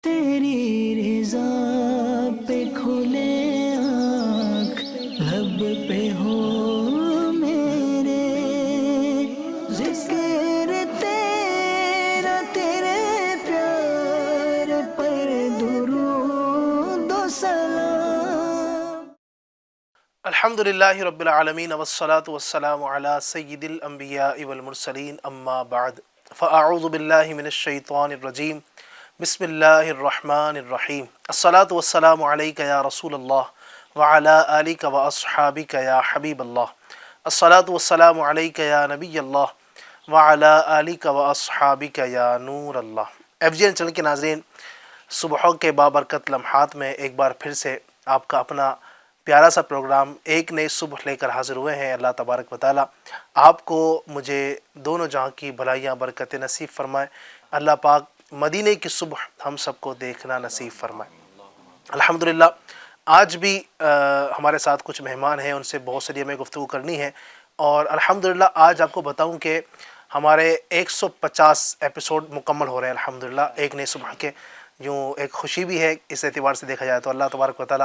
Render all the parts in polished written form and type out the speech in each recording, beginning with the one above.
تیری رضا پہ کھلے آنکھ لب پہ ہو میرے، ذکر تیرا تیرے پیار پر درود و سلام۔ الحمدللہ رب العالمین والصلاة والسلام علی سید الانبیاء والمرسلین اما بعد فاعوذ باللہ من الشیطان الرجیم بسم اللہ الرحمن الرحیم الصلاة والسلام علیک یا رسول اللہ وعلی آلک واصحابک یا حبیب اللہ، الصلاة والسلام علیک یا نبی اللہ وعلی آلک واصحابک یا نور اللہ۔ ایف جی این چینل کے ناظرین، صبح کے بابرکت لمحات میں ایک بار پھر سے آپ کا اپنا پیارا سا پروگرام ایک نئی صبح لے کر حاضر ہوئے ہیں۔ اللہ تبارک و تعالی آپ کو مجھے دونوں جہاں کی بھلائیاں برکتیں نصیب فرمائے۔ اللہ پاک مدینے کی صبح ہم سب کو دیکھنا نصیب فرمائے۔ الحمدللہ آج بھی ہمارے ساتھ کچھ مہمان ہیں، ان سے بہت ساری ہمیں گفتگو کرنی ہے، اور الحمدللہ آج آپ کو بتاؤں کہ ہمارے 150 ایپیسوڈ مکمل ہو رہے ہیں الحمدللہ ایک نئی صبح کے۔ یوں ایک خوشی بھی ہے اس اعتبار سے دیکھا جائے تو، اللہ تبارک و تعالی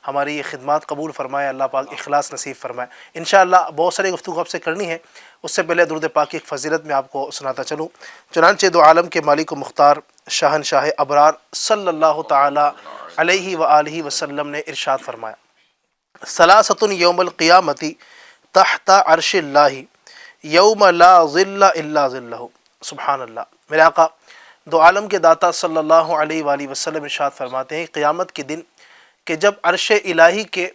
ہماری یہ خدمات قبول فرمائے، اللہ پاک اخلاص نصیب فرمائے۔ انشاءاللہ بہت ساری گفتگو آپ سے کرنی ہے، اس سے پہلے درود پاک کی ایک فضیلت میں آپ کو سناتا چلوں۔ چنانچہ دو عالم کے مالک و مختار شاہنشاہ ابرار صلی اللہ تعالی علیہ وآلہ وسلم نے ارشاد فرمایا، ثلاثۃ یوم القیامت تحت عرش اللہ یوم لا ظل الا ظلہ۔ سبحان اللہ۔ میرے آقا دو عالم کے داتا صلی اللہ علیہ وآلہ وسلم ارشاد فرماتے ہیں، قیامت کے دن کہ جب عرش الہی کے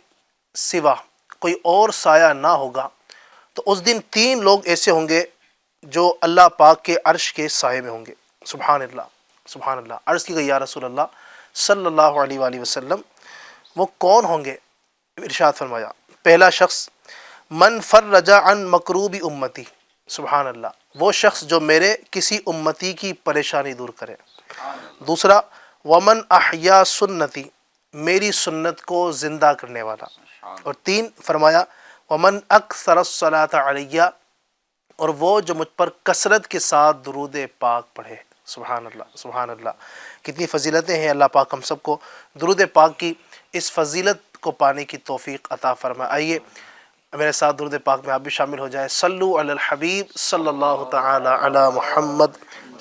سوا کوئی اور سایہ نہ ہوگا، تو اس دن تین لوگ ایسے ہوں گے جو اللہ پاک کے عرش کے سائے میں ہوں گے۔ سبحان اللہ، سبحان اللہ۔ عرض کی گئی یا رسول اللہ صلی اللہ علیہ وآلہ وسلم وہ کون ہوں گے؟ ارشاد فرمایا، پہلا شخص من فرج عن مکروب امتی۔ سبحان اللہ، وہ شخص جو میرے کسی امتی کی پریشانی دور کرے۔ دوسرا ومن احیا سنتی، میری سنت کو زندہ کرنے والا۔ اور تین فرمایا ومن اکثر الصلاۃ علیہ، اور وہ جو مجھ پر کثرت کے ساتھ درود پاک پڑھے۔ سبحان اللہ، سبحان اللہ۔ کتنی فضیلتیں ہیں، اللہ پاک ہم سب کو درود پاک کی اس فضیلت کو پانے کی توفیق عطا فرمائے۔ آئیے میرے ساتھ درود پاک میں آپ بھی شامل ہو جائیں۔ صلو علی الحبیب صلی اللہ تعالی علی محمد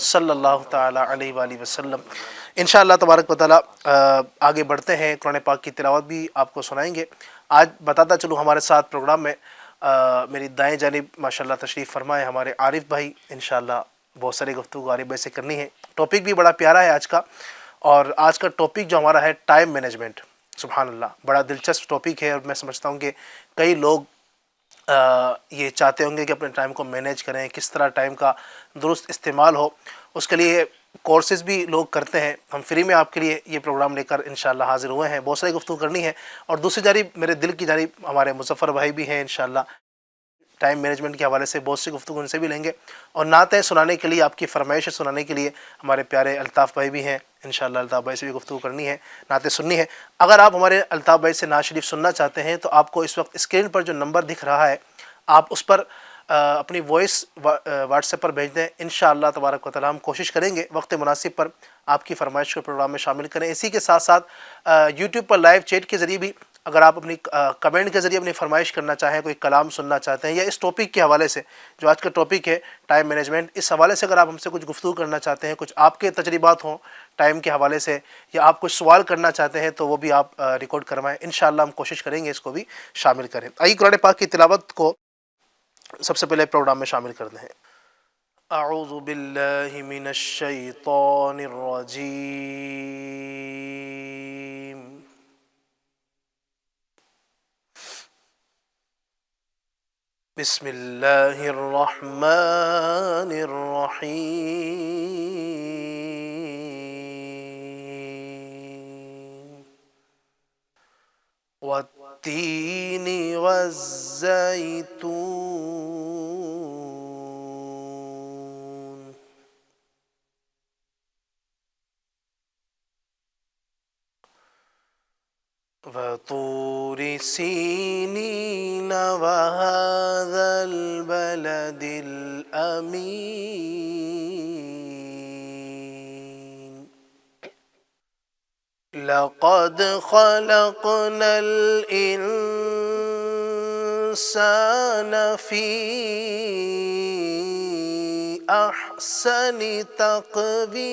صلی اللہ تعالی علیہ وآلہ وسلم۔ انشاءاللہ تبارک و تعالی آگے بڑھتے ہیں، قرآن پاک کی تلاوت بھی آپ کو سنائیں گے۔ آج بتاتا چلوں ہمارے ساتھ پروگرام میں میری دائیں جانب ماشاءاللہ تشریف فرمائے ہمارے عارف بھائی۔ انشاءاللہ بہت ساری گفتگو عارف بھائی سے کرنی ہے۔ ٹاپک بھی بڑا پیارا ہے آج کا، اور آج کا ٹاپک جو ہمارا ہے ٹائم مینجمنٹ۔ سبحان اللہ، بڑا دلچسپ ٹاپک ہے، اور میں سمجھتا ہوں کہ کئی لوگ یہ چاہتے ہوں گے کہ اپنے ٹائم کو مینیج کریں، کس طرح ٹائم کا درست استعمال ہو۔ اس کے لیے کورسز بھی لوگ کرتے ہیں۔ ہم فری میں آپ کے لیے یہ پروگرام لے کر انشاءاللہ حاضر ہوئے ہیں، بہت ساری گفتگو کرنی ہے۔ اور دوسری جانب میرے دل کی جانب ہمارے مظفر بھائی بھی ہیں، انشاءاللہ ٹائم مینجمنٹ کے حوالے سے بہت سی گفتگو ان سے بھی لیں گے۔ اور نعتیں سنانے کے لیے، آپ کی فرمائشیں سنانے کے لیے ہمارے پیارے الطاف بھائی بھی ہیں، انشاءاللہ الطاف بھائی سے بھی گفتگو کرنی ہے، نعتیں سننی ہے۔ اگر آپ ہمارے الطاف بھائی سے نعت شریف سننا چاہتے ہیں تو آپ کو اس وقت اسکرین پر جو نمبر دکھ رہا ہے، آپ اس پر اپنی وائس واٹس ایپ پر بھیج دیں۔ انشاءاللہ تبارک و تعالی ہم کوشش کریں گے وقت مناسب پر آپ کی فرمائش کو پروگرام میں شامل کریں۔ اسی کے ساتھ ساتھ یوٹیوب پر لائیو چیٹ کے ذریعے بھی اگر آپ اپنی کمنٹ کے ذریعے اپنی فرمائش کرنا چاہیں، کوئی کلام سننا چاہتے ہیں، یا اس ٹاپک کے حوالے سے جو آج کا ٹاپک ہے ٹائم مینجمنٹ، اس حوالے سے اگر آپ ہم سے کچھ گفتگو کرنا چاہتے ہیں، کچھ آپ کے تجربات ہوں ٹائم کے حوالے سے، یا آپ کچھ سوال کرنا چاہتے ہیں، تو وہ بھی آپ ریکارڈ کروائیں۔ انشاءاللہ ہم کوشش کریں گے اس کو بھی شامل کریں۔ آئیے قرآن پاک کی تلاوت کو سب سے پہلے پروگرام میں شامل کرتے ہیں۔ اعوذ باللہ من الشیطان الرجیم، بسم اللہ الرحمن الرحیم، والتین والزیتون وطور سینین وهذا البلد الامین لقد خلقنا الإنسان في أحسن تقويم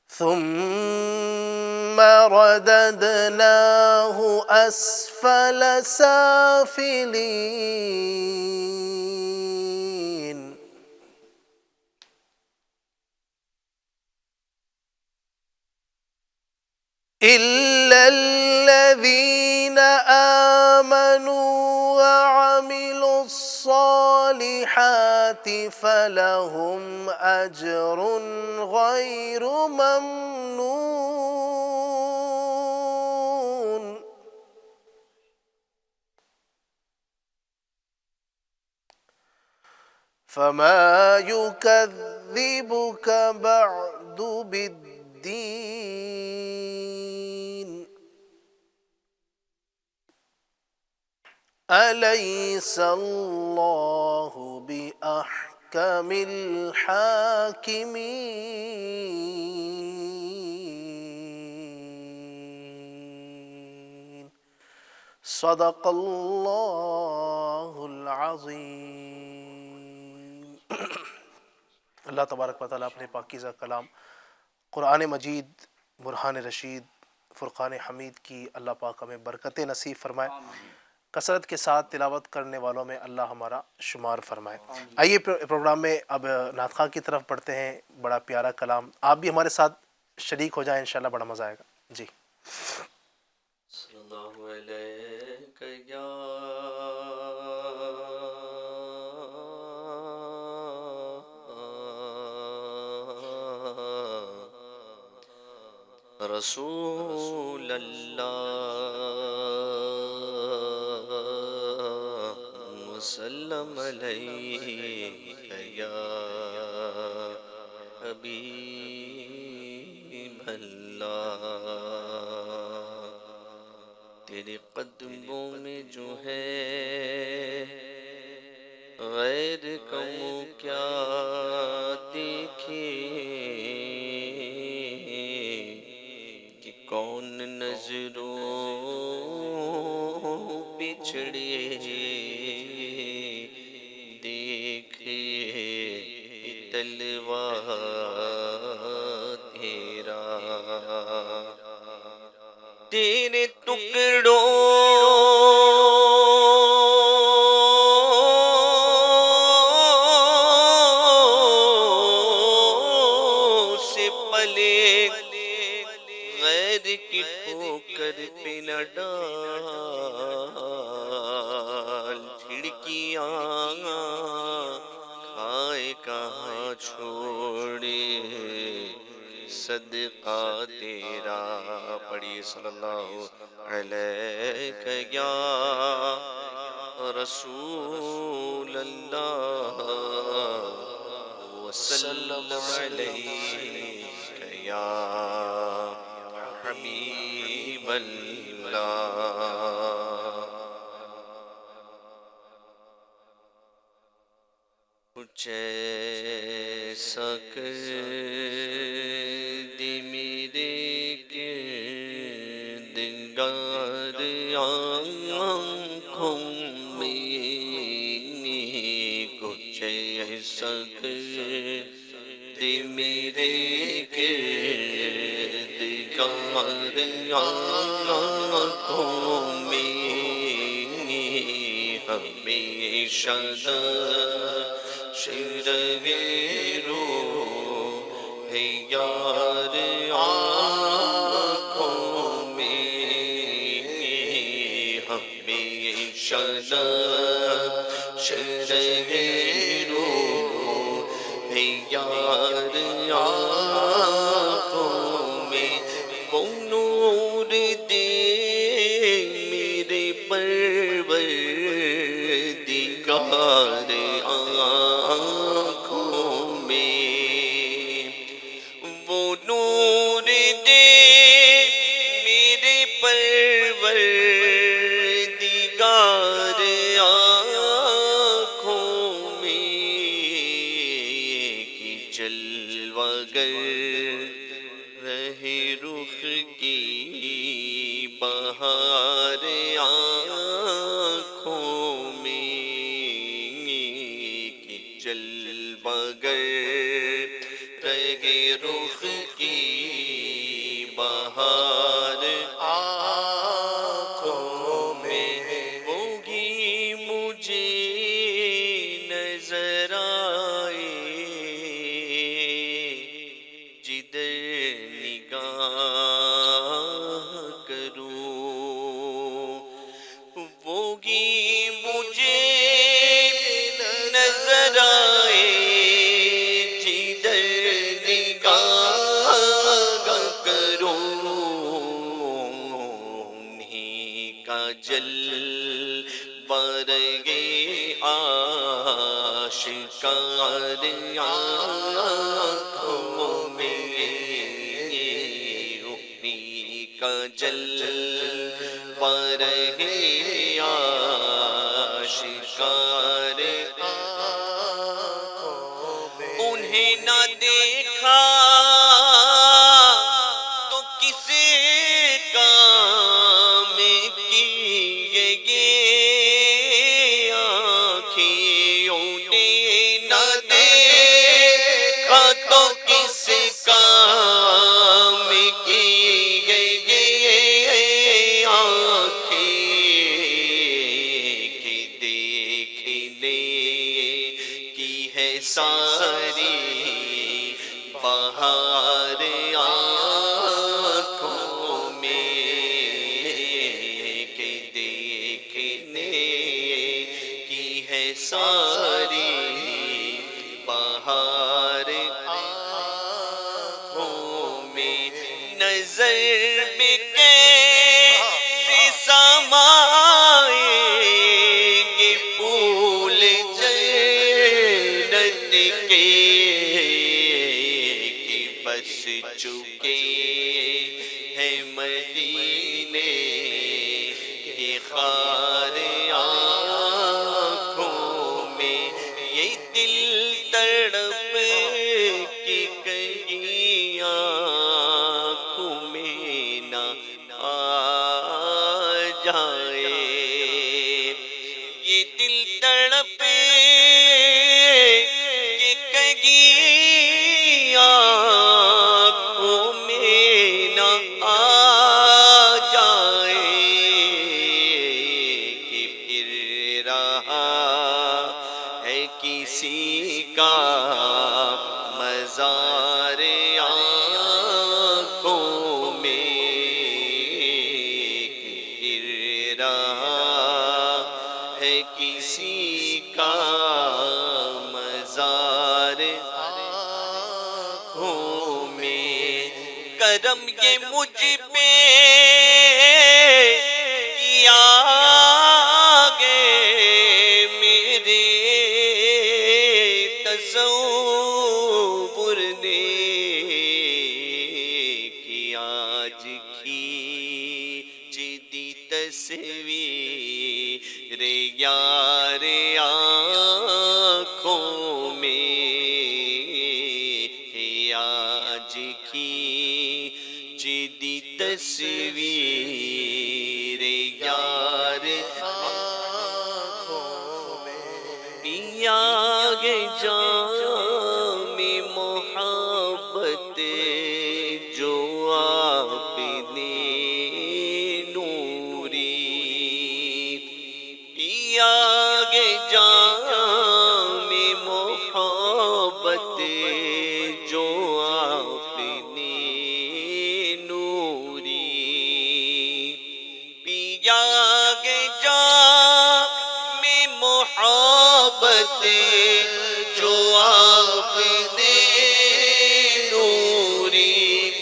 ثم رددناه أسفل سافلين إلا الذين آمنوا وعملوا الصالحات فلهم أجر غير ممنون فما يكذبك بعد بالدين أليس الله بأحكم الحاكمين صدق الله العظيم. اللہ تبارک و تعالیٰ اپنے پاکیزہ کلام قرآن مجید، برہان رشید، فرقان حمید کی اللہ پاک ہمیں برکتیں نصیب فرمائے، کثرت کے ساتھ تلاوت کرنے والوں میں اللہ ہمارا شمار فرمائے. آئیے پروگرام میں اب نعت خواں کی طرف پڑھتے ہیں. بڑا پیارا کلام، آپ بھی ہمارے ساتھ شریک ہو جائیں، انشاءاللہ بڑا مزہ آئے گا. جی. صلی اللہ علیہ یا رسول اللہ وسلم علیہ یا حبیب اللہ. تیرے قدموں میں جو ہے غیر کو کیا دیکھے کہ کون نظروں بچھڑے دیکھے تلوا تیرا. تیرے ٹکڑوں سے پلے غیر کی ٹھوکر پہ نہ ڈال. کھڑکیاں کھائے کہاں چھوڑے صدقہ تیرا. پڑھیے صلی اللہ علیہ یا رسول اللہ وسلم علیہ یا حبیب اللہ. کچھ ایسا کر دی میرے کردگار آنکھوں میں، کچھ ایسا کر دی میرے کردگار آنکھوں میں، ہمیشہ شروع ہے یار آنکھوں میں، ہمیشہ شروع ہے یار آنکھوں میں. وہ نور دے میرے پروردگار آنکھوں میں، وہ نور دے میرے پروردگار آنکھوں مگر رہے رخ کی بہار آنکھوں میں کہ چل مگر رہے رخ کی بہار آنکھوں میں ہوگی مجھے نظر آئے جدھر نگاہ کروں ہوگی مجھے نظر آئے جدھر نگاہ کروں انہیں کا برگے آشکار آنکھوں میں انہیں کا برگے آشکار انہیں نہ دیکھا تو کس کام کی یہ آنکھیں انہیں نہ دیکھا تو کس کام کی یہ آنکھیں کہ دیکھنے کی ہے ساری بہار آنکھوں میں کہ دیکھنے کی ہے ساری بہار آنکھوں میں نظر میں کیسے سمائیں گے پھول جنت کے کہ بس چکے ہیں مدینے کے خار آنکھوں میں یہ دل تڑپ کے کہیں آنکھوں میں نہ آ جائے یہ دل تڑپ کے کہیں آنکھوں میں نہ آ جائے کہ پھر رہا ہے کسی کا مزار آنکھوں میں کہ پھر رہا ہے کسی کا مزار آنکھوں میں کرم یہ مجھ پہ کیا گے میرے تصور نے کہ آج کھینچ دی تصویر یار آنکھوں میں کہ آج کھینچ دی تصویر یار آنکھوں میں پیا گے جام محبت جو آپ نے نوری پیا گے جام محبت جو آپ نے نوری پیا گے جام محبت جو آپ نے نوری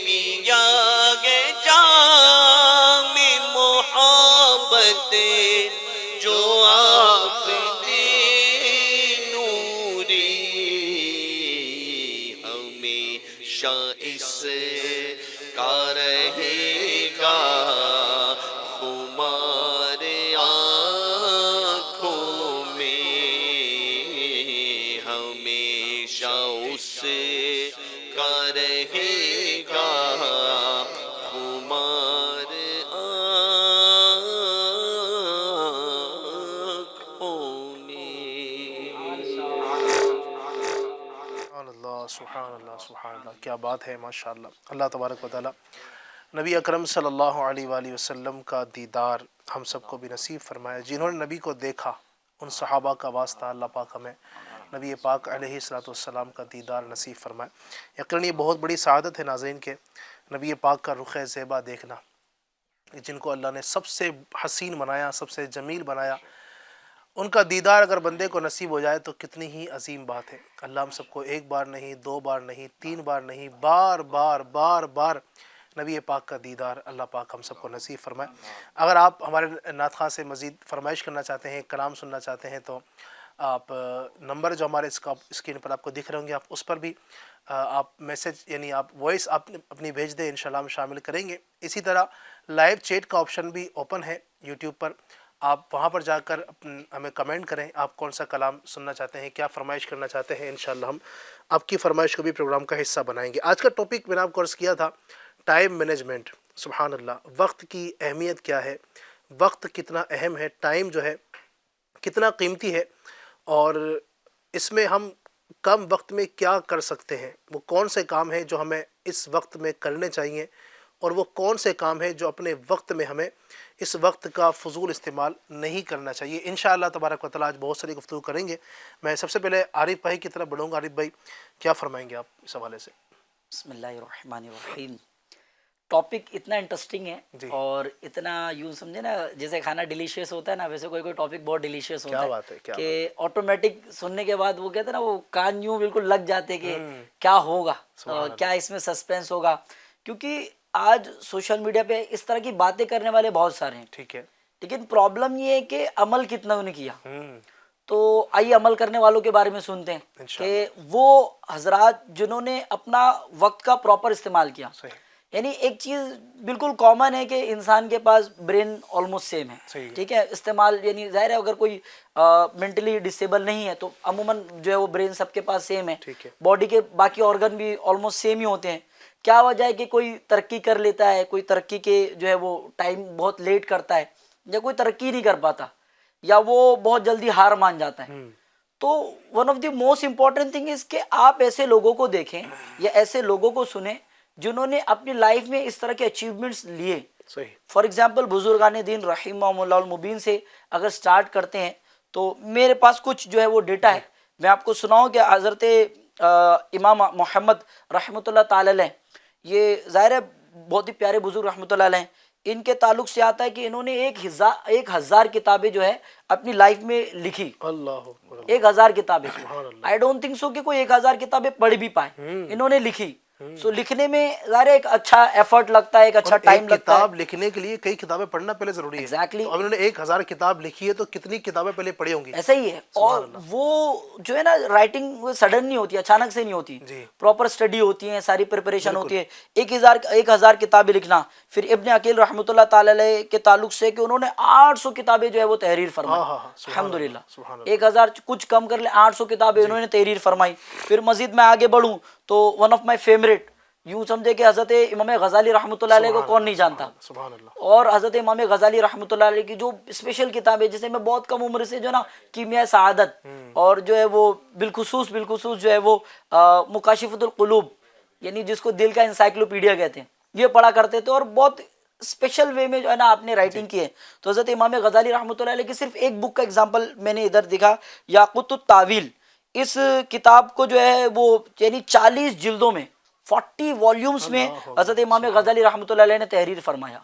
پیا گے جام محبت جو آپ نے نوری ہمیشہ اس کا رہے گا خمار آنکھوں میں ہمیشہ اس کا رہے گا خمار آنکھوں میں. سبحان اللہ سبحان اللہ، کیا بات ہے، ماشاء اللہ. اللہ تبارک و تعالی نبی اکرم صلی اللہ علیہ وآلہ وسلم کا دیدار ہم سب کو بھی نصیب فرمایا. جنہوں نے نبی کو دیکھا ان صحابہ کا واسطہ اللہ پاک ہمیں نبی پاک علیہ الصلوۃ والسلام کا دیدار نصیب فرمائے. یقیناً یہ بہت بڑی سعادت ہے ناظرین کے نبی پاک کا رخ زیبا دیکھنا، جن کو اللہ نے سب سے حسین بنایا، سب سے جمیل بنایا. ان کا دیدار اگر بندے کو نصیب ہو جائے تو کتنی ہی عظیم بات ہے. اللہ ہم سب کو ایک بار نہیں، دو بار نہیں، تین بار نہیں، بار بار بار بار نبی پاک کا دیدار اللہ پاک ہم سب کو نصیب فرمائے. اگر آپ ہمارے نعت خواں سے مزید فرمائش کرنا چاہتے ہیں، کلام سننا چاہتے ہیں، تو آپ نمبر جو ہمارے اسکرین پر آپ کو دکھ رہے ہوں گے، آپ اس پر بھی آپ میسج یعنی آپ وائس آپ اپنی بھیج دیں، انشاءاللہ ہم شامل کریں گے. اسی طرح لائیو چیٹ کا آپشن بھی اوپن ہے یوٹیوب پر، آپ وہاں پر جا کر ہمیں کمنٹ کریں، آپ کون سا کلام سننا چاہتے ہیں، کیا فرمائش کرنا چاہتے ہیں. انشاءاللہ ہم آپ کی فرمائش کو بھی پروگرام کا حصہ بنائیں گے. آج کا ٹاپک میں نے آپ کو عرض کیا تھا ٹائم مینجمنٹ. سبحان اللہ، وقت کی اہمیت کیا ہے، وقت کتنا اہم ہے، ٹائم جو ہے کتنا قیمتی ہے، اور اس میں ہم کم وقت میں کیا کر سکتے ہیں، وہ کون سے کام ہیں جو ہمیں اس وقت میں کرنے چاہیے، اور وہ کون سے کام ہیں جو اپنے وقت میں ہمیں اس وقت کا فضول استعمال نہیں کرنا چاہیے. انشاءاللہ تبارک و تعالیٰ آج بہت ساری گفتگو کریں گے. میں سب سے پہلے عارف بھائی کی طرف بڑھوں گا. عارف بھائی کیا فرمائیں گے آپ اس حوالے سے؟ بسم اللہ الرحمن الرحیم. ٹاپک اتنا انٹرسٹنگ ہے جی. اور اتنا یوں سمجھے نا جیسے کھانا ڈیلیشیس ہوتا ہے نا، ویسے کوئی ٹاپک بہت ڈیلیشیس ہوتا کیا بات ہے، ہے کیا کہ آٹومیٹک سننے کے بعد وہ کہتے ہیں نا، وہ کان یوں بالکل لگ جاتے کہ کیا ہوگا، کیا اس میں سسپینس ہوگا. کیونکہ آج سوشل میڈیا پہ اس طرح کی باتیں کرنے والے بہت سارے ہیں، ٹھیک ہے، لیکن پرابلم یہ ہے کہ عمل کتنا انہیں کیا. تو آئیے عمل کرنے والوں کے بارے میں سنتے ہیں کہ وہ حضرات جنہوں نے اپنا وقت کا پراپر استعمال کیا. صحیح. یعنی ایک چیز بالکل کامن ہے کہ انسان کے پاس برین آلموسٹ سیم ہے، ٹھیک ہے، استعمال یعنی ظاہر ہے اگر کوئی مینٹلی ڈسیبل نہیں ہے تو عموماً جو ہے وہ برین سب کے پاس سیم ہے، باڈی کے باقی آرگن بھی آلموسٹ سیم ہی ہوتے ہیں. کیا وجہ ہے کہ کوئی ترقی کر لیتا ہے، کوئی ترقی کے جو ہے وہ ٹائم بہت لیٹ کرتا ہے، یا کوئی ترقی نہیں کر پاتا، یا وہ بہت جلدی ہار مان جاتا ہے. تو one of the most important thing is کہ آپ ایسے لوگوں کو دیکھیں یا ایسے لوگوں کو سنیں جنہوں نے اپنی لائف میں اس طرح کے اچیومنٹس لیے. فار ایگزامپل بزرگان دین رحمہم اللہ المبین سے اگر سٹارٹ کرتے ہیں تو میرے پاس کچھ جو ہے وہ ڈیٹا ہے، میں آپ کو سناؤں کہ حضرت امام محمد رحمۃ اللہ تعالی علیہ، یہ ظاہر ہے بہت ہی پیارے بزرگ رحمۃ اللہ علیہ، ان کے تعلق سے آتا ہے کہ انہوں نے 1000 کتابیں جو ہے اپنی لائف میں لکھی. 1000 کتابیں. آئی ڈونٹ تھنک سو کہ کوئی 1000 کتابیں پڑھ بھی پائے، انہوں نے لکھی. سو لکھنے میں ظاہر ایک اچھا ایفرٹ لگتا ہے، ایک اچھا ٹائم لگتا ہے. کتاب لکھنے کے لیے کئی کتابیں پڑھنا پہلے ضروری ہے. ایگزیکٹلی. اب انہوں نے 1000 کتاب لکھی ہے تو کتنی کتابیں پہلے پڑھی ہوں گی. ایسا ہی ہے. اور وہ جو ہے نا رائٹنگ سڈن نہیں ہوتی، اچانک سے نہیں ہوتی، پراپر اسٹڈی ہوتی ہے، ساری پریپریشن ہوتی ہے. 1000 کتابیں لکھنا. پھر ابن عقیل رحمۃ اللہ تعالی علیہ کے تعلق سے کہ انہوں نے 800 کتابیں جو ہے وہ تحریر فرمائی. الحمدللہ 1000 کچھ کم کر لیں، 800 کتابیں انہوں نے تحریر فرمائی. پھر مزید میں آگے بڑھوں تو ون آف مائی فیوریٹ، یوں سمجھے کہ حضرت امام غزالی رحمۃ اللہ علیہ کو کون نہیں جانتا. اور حضرت امام غزالی رحمۃ اللہ علیہ کی جو اسپیشل کتابیں، جیسے میں بہت کم عمر سے جو ہے نا کیمیاء سعادت، اور جو ہے وہ بالخصوص جو ہے وہ مکاشفۃ القلوب، یعنی جس کو دل کا انسائکلوپیڈیا کہتے ہیں، یہ پڑھا کرتے تھے. اور بہت اسپیشل وے میں جو ہے نا آپ نے رائٹنگ کی ہے. تو حضرت امام غزالی رحمۃ اللہ علیہ کی صرف ایک بک کا اگزامپل میں نے ادھر دکھا، یاقوت التاویل. اس کتاب کو جو ہے وہ یعنی 40 جلدوں میں 40 والیومز میں حضرت امام غزالی رحمۃ اللہ علیہ نے تحریر فرمایا.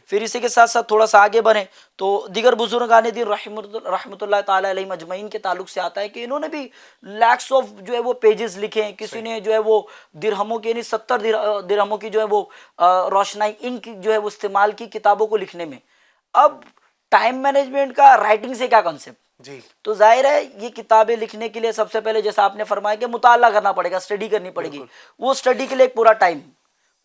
پھر اسی کے ساتھ ساتھ تھوڑا سا آگے بڑھیں تو دیگر بزرگان دین رحمۃ اللہ تعالی علیہ مجمعین کے تعلق سے آتا ہے کہ انہوں نے بھی لیکس آف جو ہے وہ پیجز لکھے ہیں. کسی نے جو ہے وہ درہموں کی یعنی 70 درہموں کی جو ہے وہ روشنائی انک جو ہے وہ استعمال کی کتابوں کو لکھنے میں. اب ٹائم مینجمنٹ کا رائٹنگ سے کیا کنسیپٹ؟ تو ظاہر ہے یہ کتابیں لکھنے کے لیے سب سے پہلے جیسا آپ نے فرمایا کہ مطالعہ کرنا پڑے گا، اسٹڈی کرنی پڑے گی. وہ اسٹڈی کے لیے ایک پورا ٹائم،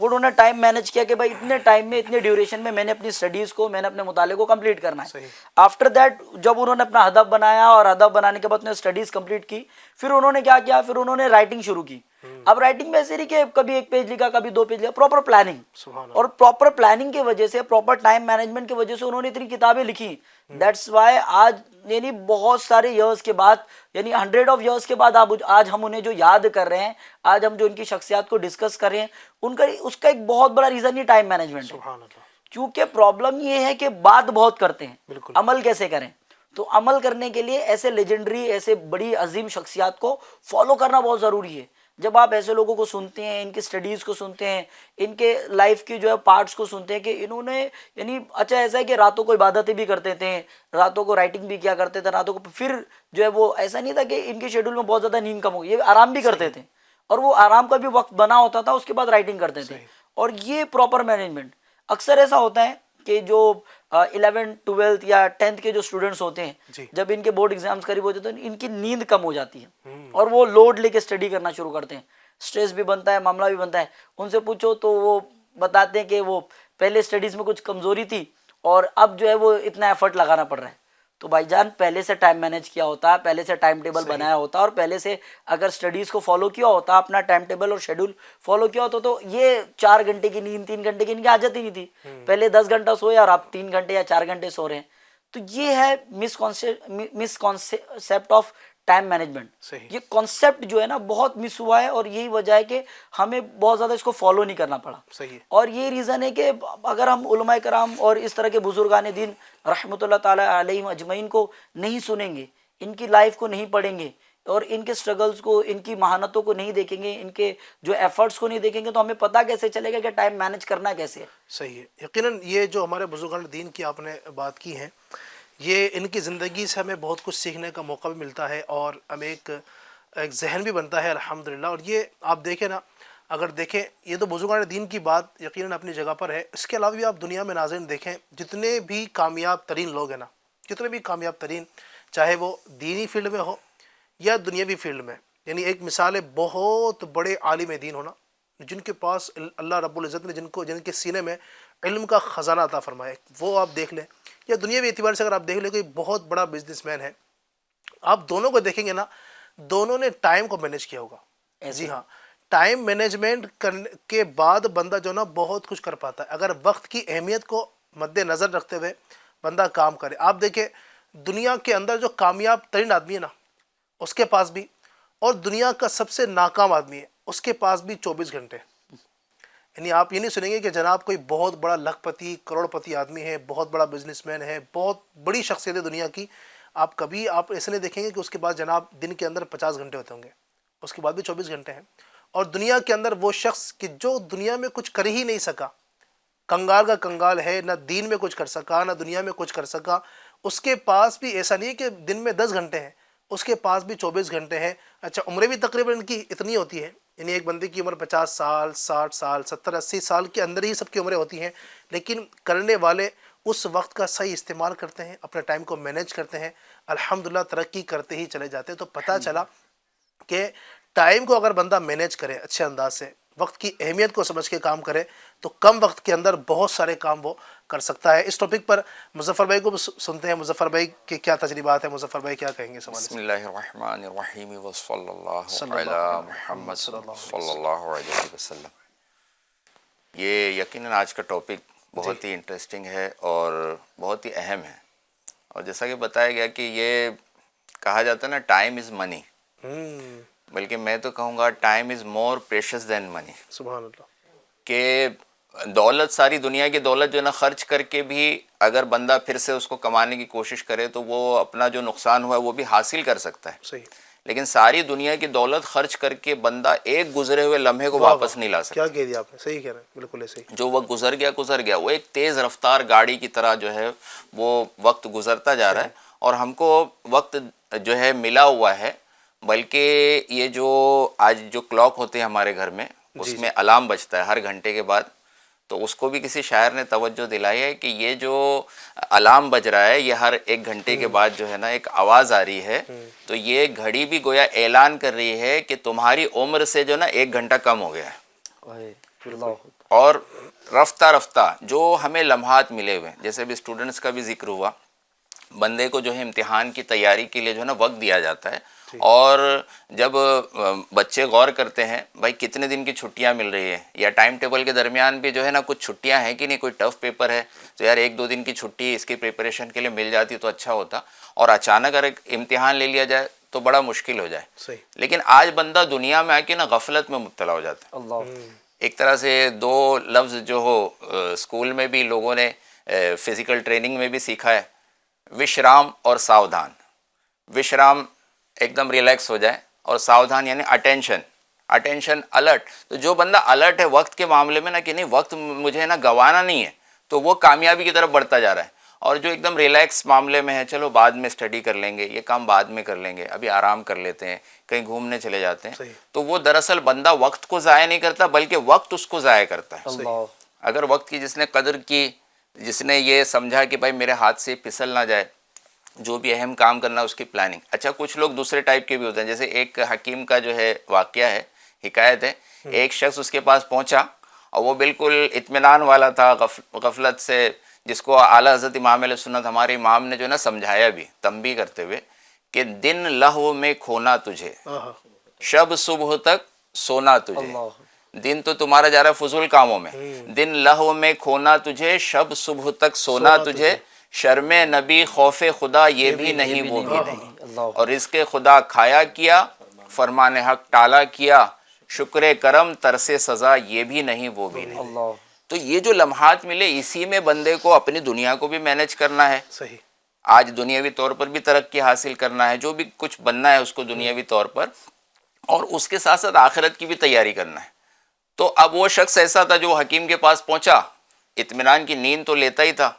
وہ انہوں نے ٹائم مینج کیا کہ بھائی اتنے ٹائم میں اتنے ڈیوریشن میں میں نے اپنی اسٹڈیز کو، میں نے اپنے مطالعے کو کمپلیٹ کرنا ہے. آفٹر دیٹ جب انہوں نے اپنا ہدف بنایا اور ہدف بنانے کے بعد انہوں نے اسٹڈیز کمپلیٹ کی، پھر انہوں نے کیا کیا، پھر انہوں نے رائٹنگ شروع کی. اب رائٹنگ میں ایسے نہیں کہ کبھی ایک پیج لکھا کبھی 2 پیج لکھا, پراپر پلاننگ, سبحان اور پراپر پلاننگ کی وجہ سے, پراپر ٹائم مینجمنٹ کی وجہ سے انہوں نے اتنی کتابیں لکھی. دیٹس وائی آج یعنی بہت سارے ایئرس کے بعد, یعنی 100 آف ایئرس کے بعد آج ہم انہیں جو یاد کر رہے ہیں, آج ہم جو ان کی شخصیات کو ڈسکس کر رہے ہیں, ان کا اس کا ایک بہت بڑا ریزن یہ ٹائم مینجمنٹ ہے. سبحان اللہ. کیونکہ پرابلم یہ ہے کہ بات بہت کرتے ہیں, بالکل. عمل کیسے کریں. تو عمل کرنے کے لیے ایسے لیجنڈری, ایسے بڑی عظیم شخصیات کو فالو کرنا بہت ضروری ہے. جب آپ ایسے لوگوں کو سنتے ہیں, ان کی سٹڈیز کو سنتے ہیں, ان کے لائف کی جو ہے پارٹس کو سنتے ہیں کہ انہوں نے یعنی اچھا ایسا ہے کہ راتوں کو عبادتیں بھی کرتے تھے, راتوں کو رائٹنگ بھی کیا کرتے تھے, راتوں کو پھر جو ہے وہ ایسا نہیں تھا کہ ان کے شیڈول میں بہت زیادہ نیند کم ہو گئی, یہ آرام بھی کرتے تھے, اور وہ آرام کا بھی وقت بنا ہوتا تھا, اس کے بعد رائٹنگ کرتے تھے. اور یہ پراپر مینجمنٹ. اکثر ایسا ہوتا ہے کہ جو 11 12 یا 10th کے جو اسٹوڈنٹس ہوتے ہیں, جب ان کے بورڈ ایگزامس قریب ہوتے ہیں تو ان کی نیند کم ہو جاتی ہے اور وہ لوڈ لے کے اسٹڈی کرنا شروع کرتے ہیں. اسٹریس بھی بنتا ہے, معاملہ بھی بنتا ہے. ان سے پوچھو تو وہ بتاتے ہیں کہ وہ پہلے اسٹڈیز میں کچھ کمزوری تھی اور اب جو ہے وہ اتنا ایفرٹ لگانا پڑ رہا ہے. تو بھائی جان پہلے سے ٹائم مینیج کیا ہوتا, پہلے سے ٹائم ٹیبل بنایا ہوتا, اور پہلے سے اگر اسٹڈیز کو فالو کیا ہوتا, اپنا ٹائم ٹیبل اور شیڈول فالو کیا ہوتا, تو یہ 4 گھنٹے کی نیند 3 گھنٹے کی نیند کی حاجت ہی نہیں تھی. پہلے 10 گھنٹہ سوئے اور آپ 3 گھنٹے یا 4 گھنٹے سو رہے ہیں. تو یہ ہے مس کانسیپٹ آف ٹائم مینجمنٹ. یہ کانسیپٹ جو ہے نا بہت مس ہوا ہے, اور یہی وجہ ہے کہ ہمیں بہت زیادہ اس کو فالو نہیں کرنا پڑا. اور یہ ریزن ہے کہ اگر ہم علماء کرام اور اس طرح کے بزرگان دین رحمۃ اللہ تعالی علیہم اجمعین کو نہیں سنیں گے, ان کی لائف کو نہیں پڑھیں گے, اور ان کے سٹرگلز کو, ان کی مہانتوں کو نہیں دیکھیں گے, ان کے جو ایفرٹس کو نہیں دیکھیں گے, تو ہمیں پتہ کیسے چلے گا کہ ٹائم مینج کرنا کیسے ہے. صحیح ہے. یقیناً یہ جو ہمارے بزرگان دین کی آپ نے بات کی ہے, یہ ان کی زندگی سے ہمیں بہت کچھ سیکھنے کا موقع بھی ملتا ہے, اور ہمیں ایک ذہن بھی بنتا ہے الحمدللہ. اور یہ آپ دیکھیں نا, اگر دیکھیں یہ تو بزرگان دین کی بات یقیناً اپنی جگہ پر ہے. اس کے علاوہ بھی آپ دنیا میں ناظرین دیکھیں, جتنے بھی کامیاب ترین لوگ ہیں نا, جتنے بھی کامیاب ترین, چاہے وہ دینی فیلڈ میں ہو یا دنیاوی فیلڈ میں, یعنی ایک مثال ہے بہت بڑے عالم دین ہونا, جن کے پاس اللہ رب العزت نے جن کے سینے میں علم کا خزانہ عطا فرمایا, وہ آپ دیکھ لیں. یا دنیاوی اعتبار سے اگر آپ دیکھ لیں کوئی بہت بڑا بزنس مین ہے, آپ دونوں کو دیکھیں گے نا, دونوں نے ٹائم کو مینیج کیا ہوگا. جی ہاں, ٹائم مینجمنٹ کرنے کے بعد بندہ جو نا بہت کچھ کر پاتا ہے, اگر وقت کی اہمیت کو مد نظر رکھتے ہوئے بندہ کام کرے. آپ دیکھیں دنیا کے اندر جو کامیاب ترین آدمی ہے نا, اس کے پاس بھی, اور دنیا کا سب سے ناکام آدمی ہے, اس کے پاس بھی 24 گھنٹے. یعنی آپ یہ نہیں سنیں گے کہ جناب کوئی بہت بڑا لکھ پتی کروڑ پتی آدمی ہے, بہت بڑا بزنس مین ہے, بہت بڑی شخصیت ہے دنیا کی, آپ ایسے نہیں دیکھیں گے کہ اس کے بعد جناب دن کے اندر 50 گھنٹے ہوتے ہوں گے, اس کے بعد بھی 24 گھنٹے ہیں. اور دنیا کے اندر وہ شخص کہ جو دنیا میں کچھ کر ہی نہیں سکا, کنگال کا کنگال ہے, نہ دین میں کچھ کر سکا نہ دنیا میں کچھ کر سکا, اس کے پاس بھی ایسا نہیں کہ دن میں 10 گھنٹے ہیں, اس کے پاس بھی 24 گھنٹے ہیں. اچھا, عمریں بھی تقریباً ان کی اتنی ہوتی ہے, یعنی ایک بندے کی عمر 50 سال 60 سال 70 80 سال کے اندر ہی سب کی عمریں ہوتی ہیں, لیکن کرنے والے اس وقت کا صحیح استعمال کرتے ہیں, اپنے ٹائم کو مینیج کرتے ہیں, الحمدللہ ترقی کرتے ہی چلے جاتے ہیں. تو پتہ چلا کہ ٹائم کو اگر بندہ مینیج کرے اچھے انداز سے, وقت کی اہمیت کو سمجھ کے کام کرے, تو کم وقت کے اندر بہت سارے کام وہ کر سکتا ہے. اس ٹاپک پر مظفر بھائی کو سنتے ہیں. مظفر بھائی کے کیا تجربات ہیں, مظفر بھائی کیا کہیں گے اس حوالے سے؟ بسم اللہ الرحمن الرحیم وصلی اللہ علی محمد صلی اللہ علیہ وسلم. یہ یقیناً آج کا ٹاپک بہت ہی انٹرسٹنگ ہے اور بہت ہی اہم ہے. اور جیسا کہ بتایا گیا کہ یہ کہا جاتا ہے نا, ٹائم از منی, بلکہ میں تو کہوں گا ٹائم از مور پریشیس دین منی. سبحان اللہ. کہ دولت, ساری دنیا کی دولت جو ہے نا خرچ کر کے بھی اگر بندہ پھر سے اس کو کمانے کی کوشش کرے تو وہ اپنا جو نقصان ہوا ہے وہ بھی حاصل کر سکتا ہے. صحیح. لیکن ساری دنیا کی دولت خرچ کر کے بندہ ایک گزرے ہوئے لمحے کو واپس نہیں لا سکتا. کیا کہہ دیا آپ نے, صحیح کہہ رہے ہیں, بالکل صحیح. جو وقت گزر گیا وہ ایک تیز رفتار گاڑی کی طرح جو ہے وہ وقت گزرتا جا رہا ہے, اور ہم کو وقت جو ہے ملا ہوا ہے. بلکہ یہ جو آج جو کلاک ہوتے ہیں ہمارے گھر میں, اس میں الارم بجتا ہے ہر گھنٹے کے بعد, تو اس کو بھی کسی شاعر نے توجہ دلائی ہے کہ یہ جو الارم بج رہا ہے یہ ہر 1 گھنٹے کے بعد جو ہے نا ایک آواز آ رہی ہے, تو یہ گھڑی بھی گویا اعلان کر رہی ہے کہ تمہاری عمر سے جو نا 1 گھنٹہ کم ہو گیا ہے. اور رفتہ رفتہ جو ہمیں لمحات ملے ہوئے, جیسے بھی اسٹوڈنٹس کا بھی ذکر ہوا, بندے کو جو ہے امتحان کی تیاری کے لیے جو ہے نا وقت دیا جاتا ہے, اور جب بچے غور کرتے ہیں بھائی کتنے دن کی چھٹیاں مل رہی ہے، یا ٹائم ٹیبل کے درمیان بھی جو ہے نا کچھ چھٹیاں ہیں کہ نہیں، کوئی ٹف پیپر ہے تو یار 1-2 دن کی چھٹی اس کی پریپریشن کے لیے مل جاتی تو اچھا ہوتا، اور اچانک اگر ایک امتحان لے لیا جائے تو بڑا مشکل ہو جائے. صحیح. لیکن آج بندہ دنیا میں آ کے نا غفلت میں مبتلا ہو جاتا ہے. اللہ ایک طرح سے 2 لفظ جو ہو اسکول میں بھی لوگوں نے فزیکل ٹریننگ میں بھی سیکھا ہے، وشرام اور ساودھان. وشرام ایک دم ریلیکس ہو جائے، اور ساودھان یعنی اٹینشن الرٹ. تو جو بندہ الرٹ ہے وقت کے معاملے میں نا کہ نہیں وقت مجھے نا گنوانا نہیں ہے، تو وہ کامیابی کی طرف بڑھتا جا رہا ہے. اور جو ایک دم ریلیکس معاملے میں ہے، چلو بعد میں اسٹڈی کر لیں گے، یہ کام بعد میں کر لیں گے، ابھی آرام کر لیتے ہیں، کہیں گھومنے چلے جاتے ہیں، تو وہ دراصل بندہ وقت کو ضائع نہیں کرتا بلکہ وقت اس کو ضائع کرتا ہے. اللہ اگر وقت کی جس نے قدر کی، جس نے یہ سمجھا کہ بھائی میرے ہاتھ سے پھسل نہ جائے، جو بھی اہم کام کرنا اس کی پلاننگ. اچھا کچھ لوگ دوسرے ٹائپ کے بھی ہوتے ہیں، جیسے ایک حکیم کا جو ہے واقعہ ہے، حکایت ہے. ایک شخص اس کے پاس پہنچا اور وہ بالکل اطمینان والا تھا غفلت سے، جس کو اعلیٰ حضرت امام علیہ سنت ہمارے امام نے جو نا سمجھایا بھی تنبیہ کرتے ہوئے کہ دن لہو میں کھونا تجھے، شب صبح تک سونا تجھے. دن تو تمہارا جا رہا ہے فضول کاموں میں، دن لہو میں کھونا تجھے، شب صبح تک سونا تجھے، شرم نبی خوف خدا یہ بھی نہیں وہ بھی نہیں، اور رزق خدا کھایا کیا، فرمان حق ٹالا کیا، شکر کرم ترس سزا یہ بھی نہیں وہ بھی نہیں. اللہ تو یہ جو لمحات ملے اسی میں بندے کو اپنی دنیا کو بھی مینیج کرنا ہے. صحیح. آج دنیاوی طور پر بھی ترقی حاصل کرنا ہے، جو بھی کچھ بننا ہے اس کو دنیاوی طور پر، اور اس کے ساتھ ساتھ آخرت کی بھی تیاری کرنا ہے. تو اب وہ شخص ایسا تھا جو حکیم کے پاس پہنچا، اطمینان کی نیند تو لیتا ہی تھا.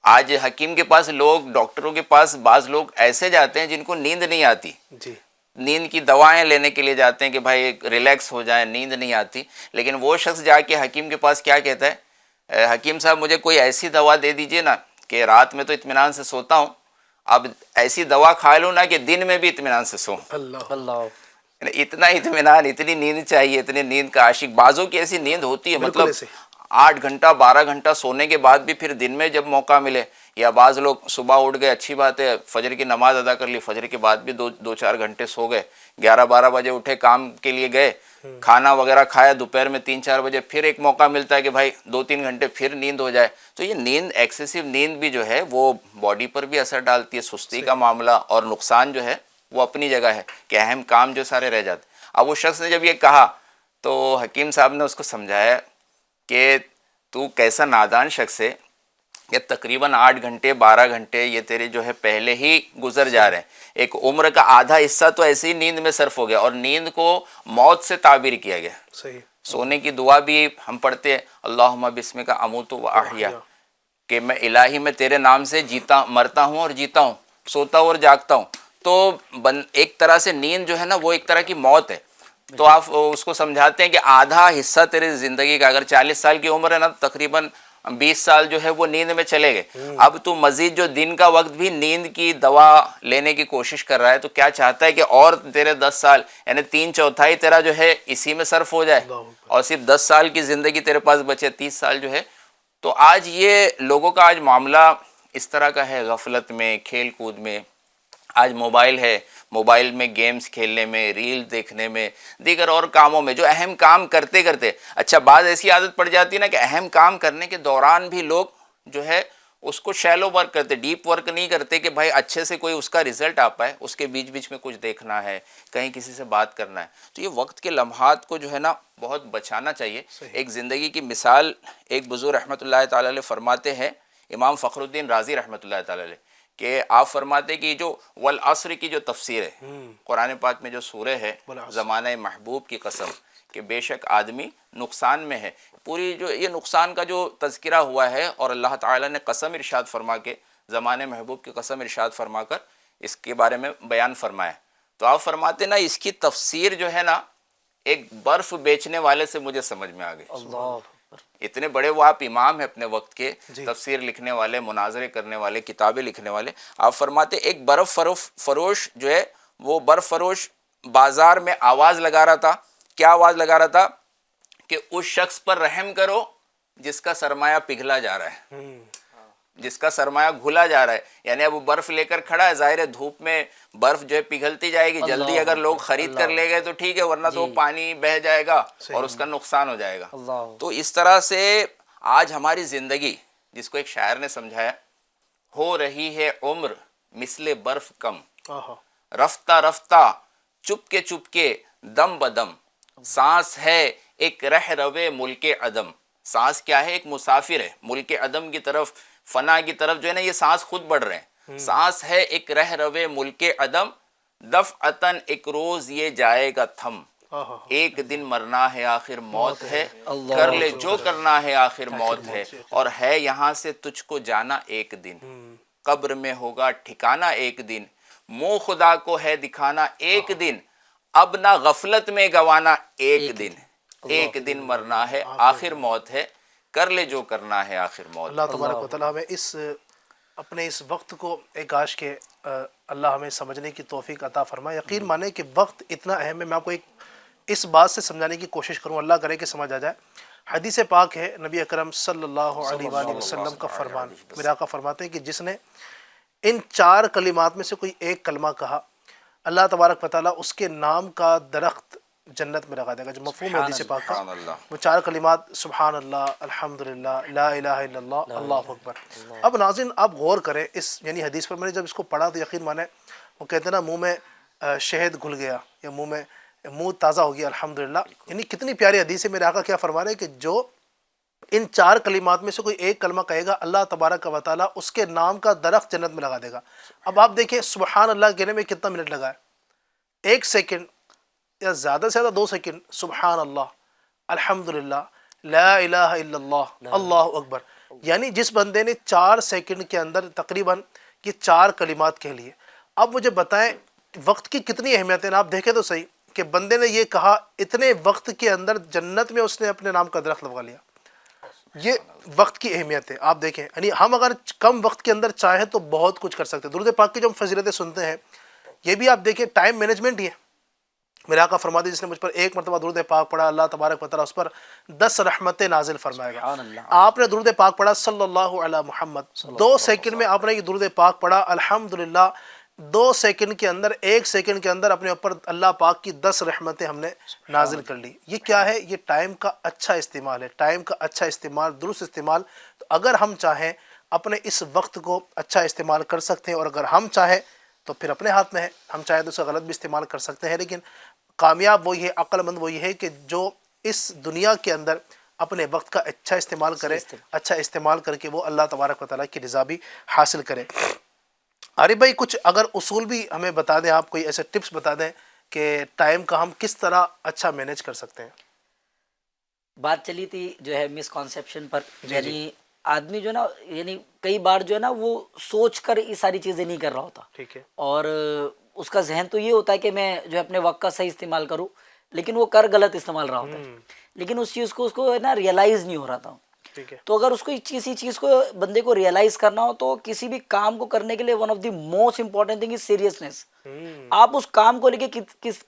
آج حکیم کے پاس لوگ، ڈاکٹروں کے پاس بعض لوگ ایسے جاتے ہیں جن کو نیند نہیں آتی، جی. نیند کی دوائیں لینے کے لیے جاتے ہیں کہ بھائی ریلیکس ہو جائیں، نیند نہیں آتی. لیکن وہ شخص جا کے حکیم کے پاس کیا کہتا ہے، حکیم صاحب مجھے کوئی ایسی دوا دے دیجئے نا کہ رات میں تو اطمینان سے سوتا ہوں، اب ایسی دوا کھا لوں نا کہ دن میں بھی اطمینان سے سوں. اللہ. اللہ اتنا اطمینان، اتنی نیند چاہیے، اتنی نیند کا عاشق. بعضوں کی ایسی نیند ہوتی ہے بالکل مطلب ایسے. 8 گھنٹہ 12 گھنٹہ سونے کے بعد بھی پھر دن میں جب موقع ملے، یا بعض لوگ صبح اٹھ گئے اچھی بات ہے، فجر کی نماز ادا کر لی، فجر کے بعد بھی 2-4 گھنٹے سو گئے، 11-12 بجے اٹھے کام کے لیے گئے، کھانا وغیرہ کھایا، دوپہر میں 3-4 بجے پھر ایک موقع ملتا ہے کہ بھائی 2-3 گھنٹے پھر نیند ہو جائے. تو یہ نیند، ایکسیسو نیند بھی جو ہے وہ باڈی پر بھی اثر ڈالتی ہے. سستی کا معاملہ اور نقصان جو ہے وہ اپنی جگہ ہے کہ اہم کام جو سارے رہ جاتے. اب اس شخص نے جب یہ کہا تو حکیم صاحب نے اس کو سمجھایا کہ تو کیسا نادان شخص ہے کہ تقریباً 8 گھنٹے 12 گھنٹے یہ تیرے جو ہے پہلے ہی گزر جا رہے ہیں. ایک عمر کا آدھا حصہ تو ایسے ہی نیند میں صرف ہو گیا، اور نیند کو موت سے تعبیر کیا گیا. صحیح. سونے کی دعا بھی ہم پڑھتے ہیں، اللہم بسمک اموت و احیا، کہ میں الہی میں تیرے نام سے جیتا، مرتا ہوں اور جیتا ہوں، سوتا ہوں اور جاگتا ہوں. تو ایک طرح سے نیند جو ہے نا وہ ایک طرح کی موت ہے. تو آپ اس کو سمجھاتے ہیں کہ آدھا حصہ تیرے زندگی کا، اگر 40 سال کی عمر ہے نا تقریباً 20 سال جو ہے وہ نیند میں چلے گئے. اب تو مزید جو دن کا وقت بھی نیند کی دوا لینے کی کوشش کر رہا ہے، تو کیا چاہتا ہے کہ اور تیرے 10 سال یعنی 3/4 تیرا جو ہے اسی میں صرف ہو جائے، اور صرف 10 سال کی زندگی تیرے پاس بچے، 30 سال جو ہے. تو آج یہ لوگوں کا آج معاملہ اس طرح کا ہے، غفلت میں، کھیل کود میں. آج موبائل ہے، موبائل میں گیمز کھیلنے میں، ریل دیکھنے میں، دیگر اور کاموں میں، جو اہم کام کرتے کرتے، اچھا بعض ایسی عادت پڑ جاتی ہے نا کہ اہم کام کرنے کے دوران بھی لوگ جو ہے اس کو شیلو ورک کرتے، ڈیپ ورک نہیں کرتے کہ بھائی اچھے سے کوئی اس کا رزلٹ آ پائے. اس کے بیچ بیچ میں کچھ دیکھنا ہے، کہیں کسی سے بات کرنا ہے. تو یہ وقت کے لمحات کو جو ہے نا بہت بچانا چاہیے. ایک زندگی کی مثال ایک بزرگ رحمۃ اللہ تعالی علیہ فرماتے ہیں، امام فخر الدین رازی رحمۃ اللہ تعالی علیہ، کہ آپ فرماتے کہ جو والعصر کی جو تفسیر ہے قرآن پاک میں جو سورہ ہے، زمانہ محبوب کی قسم، کہ بے شک آدمی نقصان میں ہے. پوری جو یہ نقصان کا جو تذکرہ ہوا ہے، اور اللہ تعالیٰ نے قسم ارشاد فرما کے، زمانہ محبوب کی قسم ارشاد فرما کر اس کے بارے میں بیان فرمایا. تو آپ فرماتے نا اس کی تفسیر جو ہے نا ایک برف بیچنے والے سے مجھے سمجھ میں آ گئی. اللہ اتنے بڑے وہ آپ امام ہیں اپنے وقت کے، تفسیر لکھنے والے، مناظرے کرنے والے، کتابیں لکھنے والے. آپ فرماتے ایک برف فروش جو ہے وہ برف فروش بازار میں آواز لگا رہا تھا. کیا آواز لگا رہا تھا؟ کہ اس شخص پر رحم کرو جس کا سرمایہ پگھلا جا رہا ہے. جس کا سرمایہ گھلا جا رہا ہے. یعنی اب وہ برف لے کر کھڑا ہے, ظاہر ہے دھوپ میں برف جو ہے پگھلتی جائے گی, جلدی اگر لوگ خرید کر لے گئے تو ٹھیک ہے, ورنہ تو پانی بہہ جائے گا اور اس کا نقصان ہو جائے گا. تو اس طرح سے آج ہماری زندگی, جس کو ایک شاعر نے سمجھایا, ہو رہی ہے عمر مثل برف کم, رفتہ رفتہ چپ کے دم بدم, سانس ہے ایک رہ روے ملک عدم. سانس کیا ہے؟ ایک مسافر ہے ملک عدم کی طرف, فنا کی طرف جو ہے نا, یہ سانس خود بڑھ رہے ہیں. سانس ہے ایک رہ روے ملک عدم, دفعتاً ایک روز یہ جائے گا تھم. ایک دن مرنا ہے آخر موت ہے, کر لے جو کرنا ہے آخر موت ہے. اور ہے یہاں سے تجھ کو جانا ایک دن, قبر میں ہوگا ٹھکانا ایک دن. منہ خدا کو ہے دکھانا ایک دن, اب نہ غفلت میں گوانا ایک دن. ایک دن مرنا ہے آخر موت ہے, کر لے جو کرنا ہے آخر موت. اللہ تبارک و تعالیٰ ہمیں اپنے اس وقت کو ایک کاش کہ اللہ ہمیں سمجھنے کی توفیق عطا فرمائے. یقین مانے کہ وقت اتنا اہم ہے. میں آپ کو اس بات سے سمجھانے کی کوشش کروں, اللہ کرے کہ سمجھ آ جائے. حدیث پاک ہے, نبی اکرم صلی اللہ علیہ وآلہ وسلم کا فرمان, میرے آقا فرماتے ہیں کہ جس نے ان 4 کلمات میں سے کوئی ایک کلمہ کہا, اللہ تبارک و تعالیٰ اس کے نام کا درخت جنت میں لگا دے گا. جو مفہوم ہے حدیث پاک کا, وہ 4 کلمات سبحان اللہ, الحمدللہ, لا الہ الا اللہ, اللہ اکبر. اب ناظرین آپ غور کریں اس یعنی حدیث پر. میں نے جب اس کو پڑھا تو یقین مانے, وہ کہتے ہیں نا منہ میں شہد گھل گیا یا منہ تازہ ہو گیا, الحمدللہ. یعنی کتنی پیاری حدیث ہے. میرے آقا کیا فرما رہے ہیں کہ جو ان 4 کلمات میں سے کوئی ایک کلمہ کہے گا, اللہ تبارک و تعالیٰ اس کے نام کا درخت جنت میں لگا دے گا. اب آپ دیکھیں سبحان اللہ کہنے میں کتنا منٹ لگا ہے, 1 سیکنڈ یا زیادہ سے زیادہ 2 سیکنڈ. سبحان اللہ, الحمدللہ, لا الہ الا اللہ, اللہ اکبر. یعنی جس بندے نے 4 سیکنڈ کے اندر تقریباً یہ 4 کلمات کہہ لیے. اب مجھے بتائیں وقت کی کتنی اہمیت ہے. آپ دیکھیں تو صحیح کہ بندے نے یہ کہا, اتنے وقت کے اندر جنت میں اس نے اپنے نام کا درخت لگوا لیا. یہ وقت کی اہمیت ہے. آپ دیکھیں یعنی ہم اگر کم وقت کے اندر چاہیں تو بہت کچھ کر سکتے ہیں. درود پاک کی جو ہم فضیلتیں سنتے ہیں, یہ بھی آپ دیکھیں ٹائم مینجمنٹ ہی ہے. میرے آقا فرماتے ہیں جس نے مجھ پر 1 مرتبہ درود پاک پڑھا, اللہ تبارک و تعالیٰ اس پر 10 رحمتیں نازل فرمائے گا. آپ نے درود پاک پڑھا صلی اللہ علی محمد, 2 سیکنڈ میں آپ نے یہ درود پاک پڑھا, الحمدللہ, 2 سیکنڈ کے اندر, 1 سیکنڈ کے اندر اپنے اوپر اللہ پاک کی 10 رحمتیں ہم نے نازل کر لی. یہ کیا ہے؟ یہ ٹائم کا اچھا استعمال ہے, ٹائم کا اچھا استعمال, درست استعمال. تو اگر ہم چاہیں اپنے اس وقت کو اچھا استعمال کر سکتے ہیں, اور اگر ہم چاہیں تو پھر اپنے ہاتھ میں ہے, ہم چاہیں تو اسے غلط بھی استعمال کر سکتے ہیں. لیکن کامیاب وہی ہے, عقل مند وہی ہے کہ جو اس دنیا کے اندر اپنے وقت کا اچھا استعمال کرے, اچھا استعمال کر کے وہ اللہ تبارک و تعالیٰ کی رضا بھی حاصل کرے. عارف بھائی کچھ اگر اصول بھی ہمیں بتا دیں, آپ کوئی ایسے ٹپس بتا دیں کہ ٹائم کا ہم کس طرح اچھا مینیج کر سکتے ہیں. بات چلی تھی جو ہے مس کانسیپشن پر. یعنی آدمی جو ہے نا, یعنی کئی بار جو ہے نا وہ سوچ کر یہ ساری چیزیں نہیں کر رہا ہوتا, ٹھیک ہے, اور اس کا ذہن تو یہ ہوتا ہے کہ میں جو ہے اپنے وقت کا صحیح استعمال کروں, لیکن وہ کر غلط استعمال رہا ہوتا ہے. لیکن اس چیز کو اس کو نا ریئلائز نہیں ہو رہا تھا. تو اگر اس کو کسی چیز کو بندے کو ریئلائز کرنا ہو تو کسی بھی کام کو کرنے کے لیے one of the most important thing is seriousness. آپ اس کام کو لے کے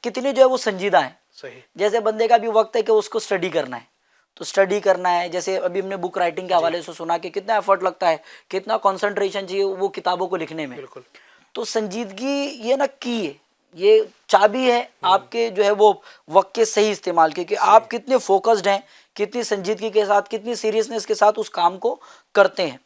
کتنے جو ہے وہ سنجیدہ ہیں. جیسے بندے کا بھی وقت ہے کہ اس کو اسٹڈی کرنا ہے تو اسٹڈی کرنا ہے. جیسے ابھی ہم نے بک رائٹنگ کے حوالے سے سنا کہ کتنا ایفرٹ لگتا ہے, کتنا کنسنٹریشن چاہیے وہ کتابوں کو لکھنے میں. تو سنجیدگی یہ نا کی ہے, یہ چابی ہے آپ کے جو ہے وہ وقت کے صحیح استعمال کی, کہ آپ کتنے فوکسڈ ہیں, کتنی سنجیدگی کے ساتھ, کتنی سیریسنس کے ساتھ اس کام کو کرتے ہیں.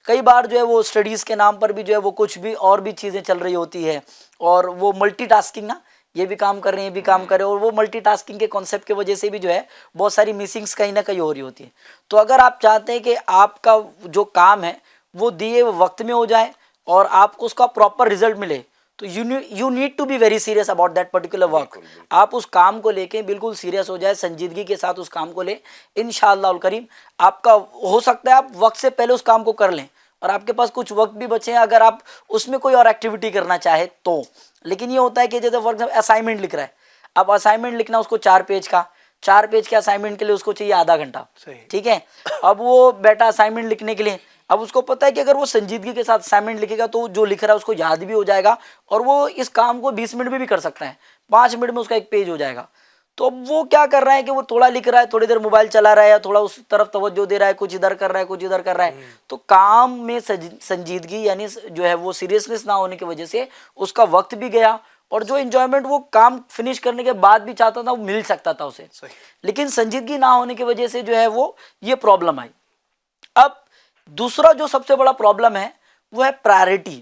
کئی بار جو ہے وہ اسٹڈیز کے نام پر بھی جو ہے وہ کچھ بھی اور بھی چیزیں چل رہی ہوتی ہے, اور وہ ملٹی ٹاسکنگ نا, یہ بھی کام کر رہے ہیں, یہ بھی کام کر رہے ہیں, اور وہ ملٹی ٹاسکنگ کے کانسیپٹ کی وجہ سے بھی جو ہے بہت ساری مسنگس کہیں نہ کہیں ہو رہی ہوتی ہیں. تو اگر آپ چاہتے ہیں کہ آپ کا جو کام ہے وہ دیے وقت میں ہو جائے اور آپ کو اس کا پراپر رزلٹ ملے, تو you need to be very serious about that particular work. آپ اس کام کو لے کے بالکل سیریس ہو جائے, سنجیدگی کے ساتھ اس کام کو لیں, انشاءاللہ الکریم آپ کا ہو سکتا ہے آپ وقت سے پہلے اس کام کو کر لیں, اور آپ کے پاس کچھ وقت بھی بچے ہیں اگر آپ اس میں کوئی اور ایکٹیویٹی کرنا چاہے تو. لیکن یہ ہوتا ہے کہ جیسے فار ایگزامپل اسائنمنٹ لکھ رہا ہے, اب اسائنمنٹ لکھنا اس کو 4 پیج کا, 4 پیج کے اسائنمنٹ کے لیے اس کو چاہیے آدھا گھنٹہ, ٹھیک ہے. اب وہ بیٹا اسائنمنٹ لکھنے کے لیے, اب اس کو پتہ ہے کہ اگر وہ سنجیدگی کے ساتھ اسائنمنٹ لکھے گا تو جو لکھ رہا ہے اس کو یاد بھی ہو جائے گا, اور وہ اس کام کو 20 منٹ میں بھی کر سکتا ہے, 5 منٹ میں اس کا 1 پیج ہو جائے گا. تو اب وہ کیا کر رہا ہے کہ وہ تھوڑا لکھ رہا ہے, تھوڑی دیر موبائل چلا رہا ہے, یا تھوڑا اس طرف توجہ دے رہا ہے, کچھ ادھر کر رہا ہے, کچھ ادھر کر رہا ہے. تو کام میں سنجیدگی یعنی جو ہے وہ سیریسنس نہ ہونے کی وجہ سے اس کا وقت بھی گیا, اور جو انجوائمنٹ وہ کام فنش کرنے کے بعد بھی چاہتا تھا وہ مل سکتا تھا اسے, لیکن سنجیدگی نہ ہونے کی وجہ سے جو ہے وہ یہ پرابلم آئی. اب دوسرا جو سب سے بڑا پرابلم ہے وہ ہے پرائرٹی.